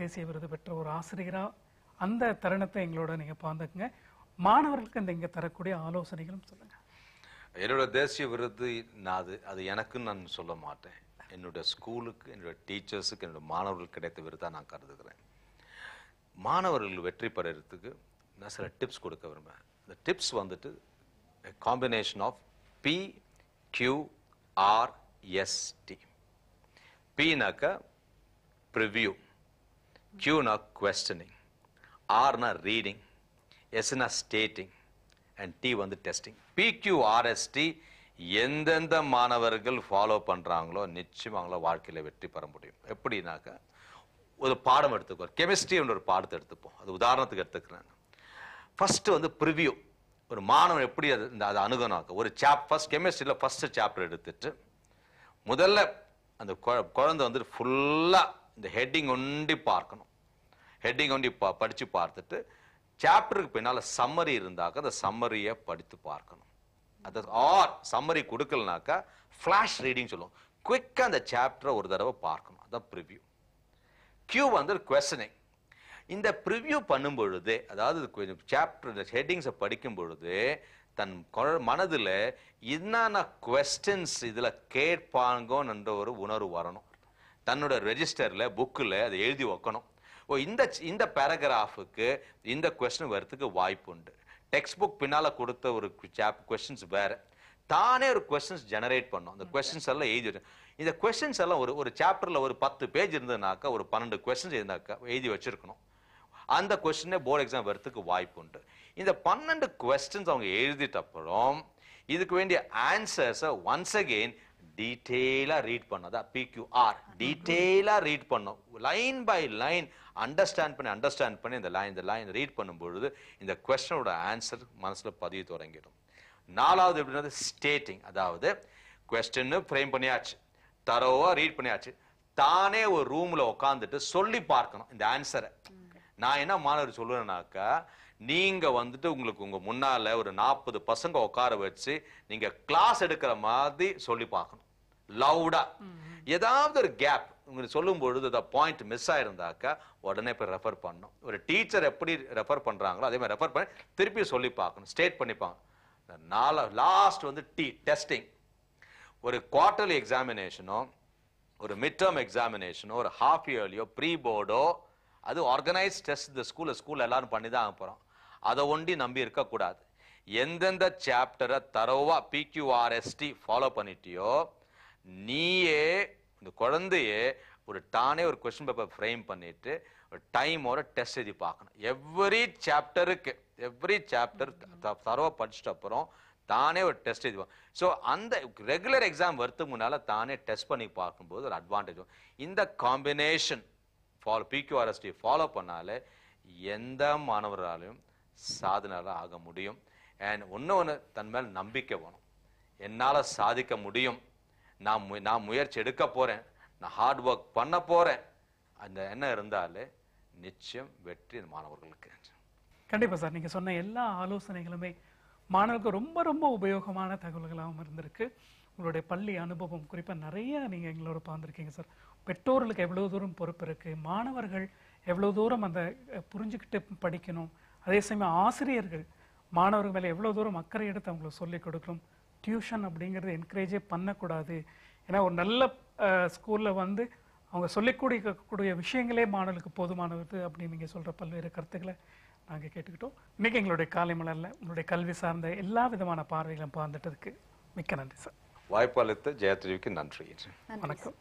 தேசிய விருது பெற்ற ஒரு ஆசிரியரா அந்த தருணத்தை எங்களோட நீங்க பகிர்ந்துக்குங்க. மாணவர்களுக்கு இந்த இங்க தரக்கூடிய ஆலோசனைகளும் சொல்லுங்க. என்னோட தேசிய விருது அது எனக்குன்னு நான் சொல்ல மாட்டேன். என்னோட ஸ்கூலுக்கு, என்னோட டீச்சர்ஸுக்கு, என்னோட மாணவர்களுக்கு கிடைத்த விருதா நான் கருதுகிறேன். மாணவர்கள் வெற்றி பெறறதுக்கு நான் சில டிப்ஸ் கொடுக்க விரும்புகிறேன். இந்த டிப்ஸ் வந்துட்டு காம்பினேஷன் ஆஃப் PQRST. Pனாக்க ப்ரிவ்யூ, Qனா questioning, Rனா ரீடிங், Sனா ஸ்டேட்டிங் அண்ட் T வந்து டெஸ்டிங். PQRST எந்தெந்த மாணவர்கள் ஃபாலோ பண்றாங்களோ நிச்சயம் அவங்கள வாழ்க்கையில வெற்றி பெற முடியும். எப்படின்னாக்க ஒரு பாடம் எடுத்துக்கோ, கெமிஸ்ட்ரி ஒரு பாடத்தை எடுத்துப்போம். அது உதாரணத்துக்கு எடுத்துக்கிறேன். ஃபர்ஸ்ட் வந்து ப்ரிவ்யூ. ஒரு மாணவன் எப்படி அதை அணுகணும். ஒரு ஃபர்ஸ்ட் கெமிஸ்ட்ரியில் ஃபர்ஸ்ட் சாப்டர் எடுத்துட்டு முதல்ல அந்த குழந்தை வந்து ஃபுல்லா இந்த ஹெட்டிங் ஒண்டி பார்க்கணும். ஹெட்டிங் ஒண்டி படிச்சு பார்த்துட்டு சாப்டருக்கு பின்னால சம்மரி இருந்தாக்க அந்த சம்மரியை படித்து பார்க்கணும். அது சம்மரி கொடுக்கலனாக்கா ஃபிளாஷ் ரீடிங் சொல்லுவோம். குவிக்கா அந்த சாப்டரை ஒரு தடவை பார்க்கணும். அதான் ப்ரிவ்யூ. Q வந்து குவெஸ்சனிங். இந்த ப்ரிவ்யூ பண்ணும் பொழுது, அதாவது சாப்டர் ஹெட்டிங்ஸை படிக்கும் பொழுது தன் மனதுல என்னென்ன குவெஸ்டன்ஸ் இதுல கேட்பாங்கன்ற ஒரு உணர்வு வரணும். தன்னோட ரெஜிஸ்டர்ல புக்கில் அதை எழுதி வைக்கணும். இந்த பேராகிராஃபுக்கு இந்த கொஸ்டின் வரதுக்கு வாய்ப்பு உண்டு. டெக்ஸ்ட் புக் பின்னால கொடுத்த ஒரு கொஸ்டின்ஸ் வேற, தானே ஒரு கொஸ்டின்ஸ் ஜெனரேட் பண்ணும். அந்த கொஸ்டின்ஸ் எல்லாம் எழுதி, இந்த கொஸ்டின்ஸ் எல்லாம் ஒரு சாப்டர்ல ஒரு 10 பேஜ் இருந்ததுனாக்கா ஒரு 12 கொஸ்டின்ஸ் இருந்தாக்கா எழுதி வச்சிருக்கணும். அந்த கொஸ்டினே போர்டு எக்ஸாம் வரதுக்கு வாய்ப்பு உண்டு. இந்த 12 கொஸ்டின்ஸ் அவங்க எழுதிட்ட அப்புறம் இதுக்கு வேண்டிய ஆன்சர்ஸை ஒன்ஸ் அகெயின் டீட்டெயிலா ரீட் பண்ணதா PQR. டீட்டெயிலா ரீட் பண்ணும். லைன் பை லைன் அண்டர்ஸ்டாண்ட் பண்ணி இந்த லைன் ரீட் பண்ணும் பொழுது இந்த கொஸ்டினோட ஆன்சர் மனசுல பதிய தொடங்கிடும். 4வது எப்படின்னா ஸ்டேட்டிங். அதாவது கொஸ்டின் ஃப்ரேம் பண்ணியாச்சு, தரோவா ரீட் பண்ணியாச்சு, தானே ஒரு ரூம்ல உட்காந்துட்டு சொல்லி பார்க்கணும் இந்த ஆன்சரை. நான் என்ன மாணவர் சொல்லுவேன்னாக்கா, நீங்க வந்துட்டு உங்களுக்கு உங்க முன்னால ஒரு 40 பசங்க உட்கார வச்சு நீங்க கிளாஸ் எடுக்கிற மாதிரி சொல்லி பார்க்கணும் லவுடா. ஏதாவது ஒரு கேப் உங்களுக்கு சொல்லும் பொழுது பாயிண்ட் மிஸ் ஆயிருந்தாக்கா உடனே போய் ரெஃபர் பண்ணணும். ஒரு டீச்சர் எப்படி ரெஃபர் பண்றாங்களோ அதே மாதிரி ரெஃபர் பண்ணி திருப்பி சொல்லி பார்க்கணும், ஸ்டேட் பண்ணிப்பாங்க. லாஸ்ட் வந்து டெஸ்டிங். ஒரு குவார்டர்லி எக்ஸாமினேஷனோ, ஒரு மிட் டேர்ம் எக்ஸாமினேஷனோ, ஒரு ஹாஃப் இயர்லியோ, ப்ரீ போர்டோ, அது ஆர்கனைஸ் டெஸ்ட். இந்த ஸ்கூல் எல்லாரும் பண்ணி தான் போறோம். அதை ஒண்டி நம்பி இருக்கக்கூடாது. எந்தெந்த சாப்டரை தரோவா PQRST ஃபாலோ பண்ணிட்டியோ, நீயே இந்த குழந்தையே தானே ஒரு கொஸ்டின் பேப்பர் ஃப்ரேம் பண்ணிட்டு ஒரு டைமோட டெஸ்ட் எழுதி பார்க்கணும். எவ்ரி சாப்டர் தரோவா படிச்சுட்டு அப்புறம் தானே ஒரு டெஸ்ட் எழுதி. ஸோ அந்த ரெகுலர் எக்ஸாம் வரதுக்கு முன்னால தானே டெஸ்ட் பண்ணி பார்க்கும்போது ஒரு அட்வான்டேஜ். இந்த காம்பினேஷன் PQRST ஃபாலோ பண்ணாலே எந்த மாணவராலையும் சாதனையாளர் ஆக முடியும். அண்ட் ஒன்று தன் மேல் நம்பிக்கை வேணும். என்னால் சாதிக்க முடியும், நான் முயற்சி எடுக்க போறேன், நான் ஹார்ட் ஒர்க் பண்ண போறேன், அந்த எண்ணம் இருந்தாலே நிச்சயம் வெற்றி மாணவர்களுக்கு. கண்டிப்பா சார், நீங்க சொன்ன எல்லா ஆலோசனைகளுமே மாணவர்களுக்கு ரொம்ப ரொம்ப உபயோகமான தகவல்களாகவும் இருந்திருக்கு. உங்களுடைய பள்ளி அனுபவம் குறிப்பாக நிறைய நீங்க எங்களோட பார்த்துருக்கீங்க சார். பெற்றோர்களுக்கு எவ்வளவு தூரம் பொறுப்பு இருக்கு, மாணவர்கள் எவ்வளவு தூரம் அந்த புரிஞ்சுக்கிட்டு படிக்கணும், அதே சமயம் ஆசிரியர்கள் மாணவர்கள் மேலே எவ்வளவு தூரம் அக்கறை எடுத்து அவங்களுக்கு சொல்லிக் கொடுக்கணும். டியூஷன் அப்படிங்கிறது என்கரேஜே பண்ணக்கூடாது. ஏன்னா ஒரு நல்ல ஸ்கூல்ல வந்து அவங்க சொல்லிக்கூடிய விஷயங்களே மாணவர்களுக்கு போதுமானது அப்படின்னு நீங்க சொல்ற பல்வேறு கருத்துக்களை நாங்கள் கேட்டுக்கிட்டோம். இன்னைக்கு எங்களுடைய காலை மலர்ல உங்களுடைய கல்வி சார்ந்த எல்லா விதமான பார்வைகளும் பார்த்துட்டதுக்கு மிக்க நன்றி சார். வாய்ப்பு அளித்த ஜெயத்ரிக்கு நன்றி. வணக்கம்.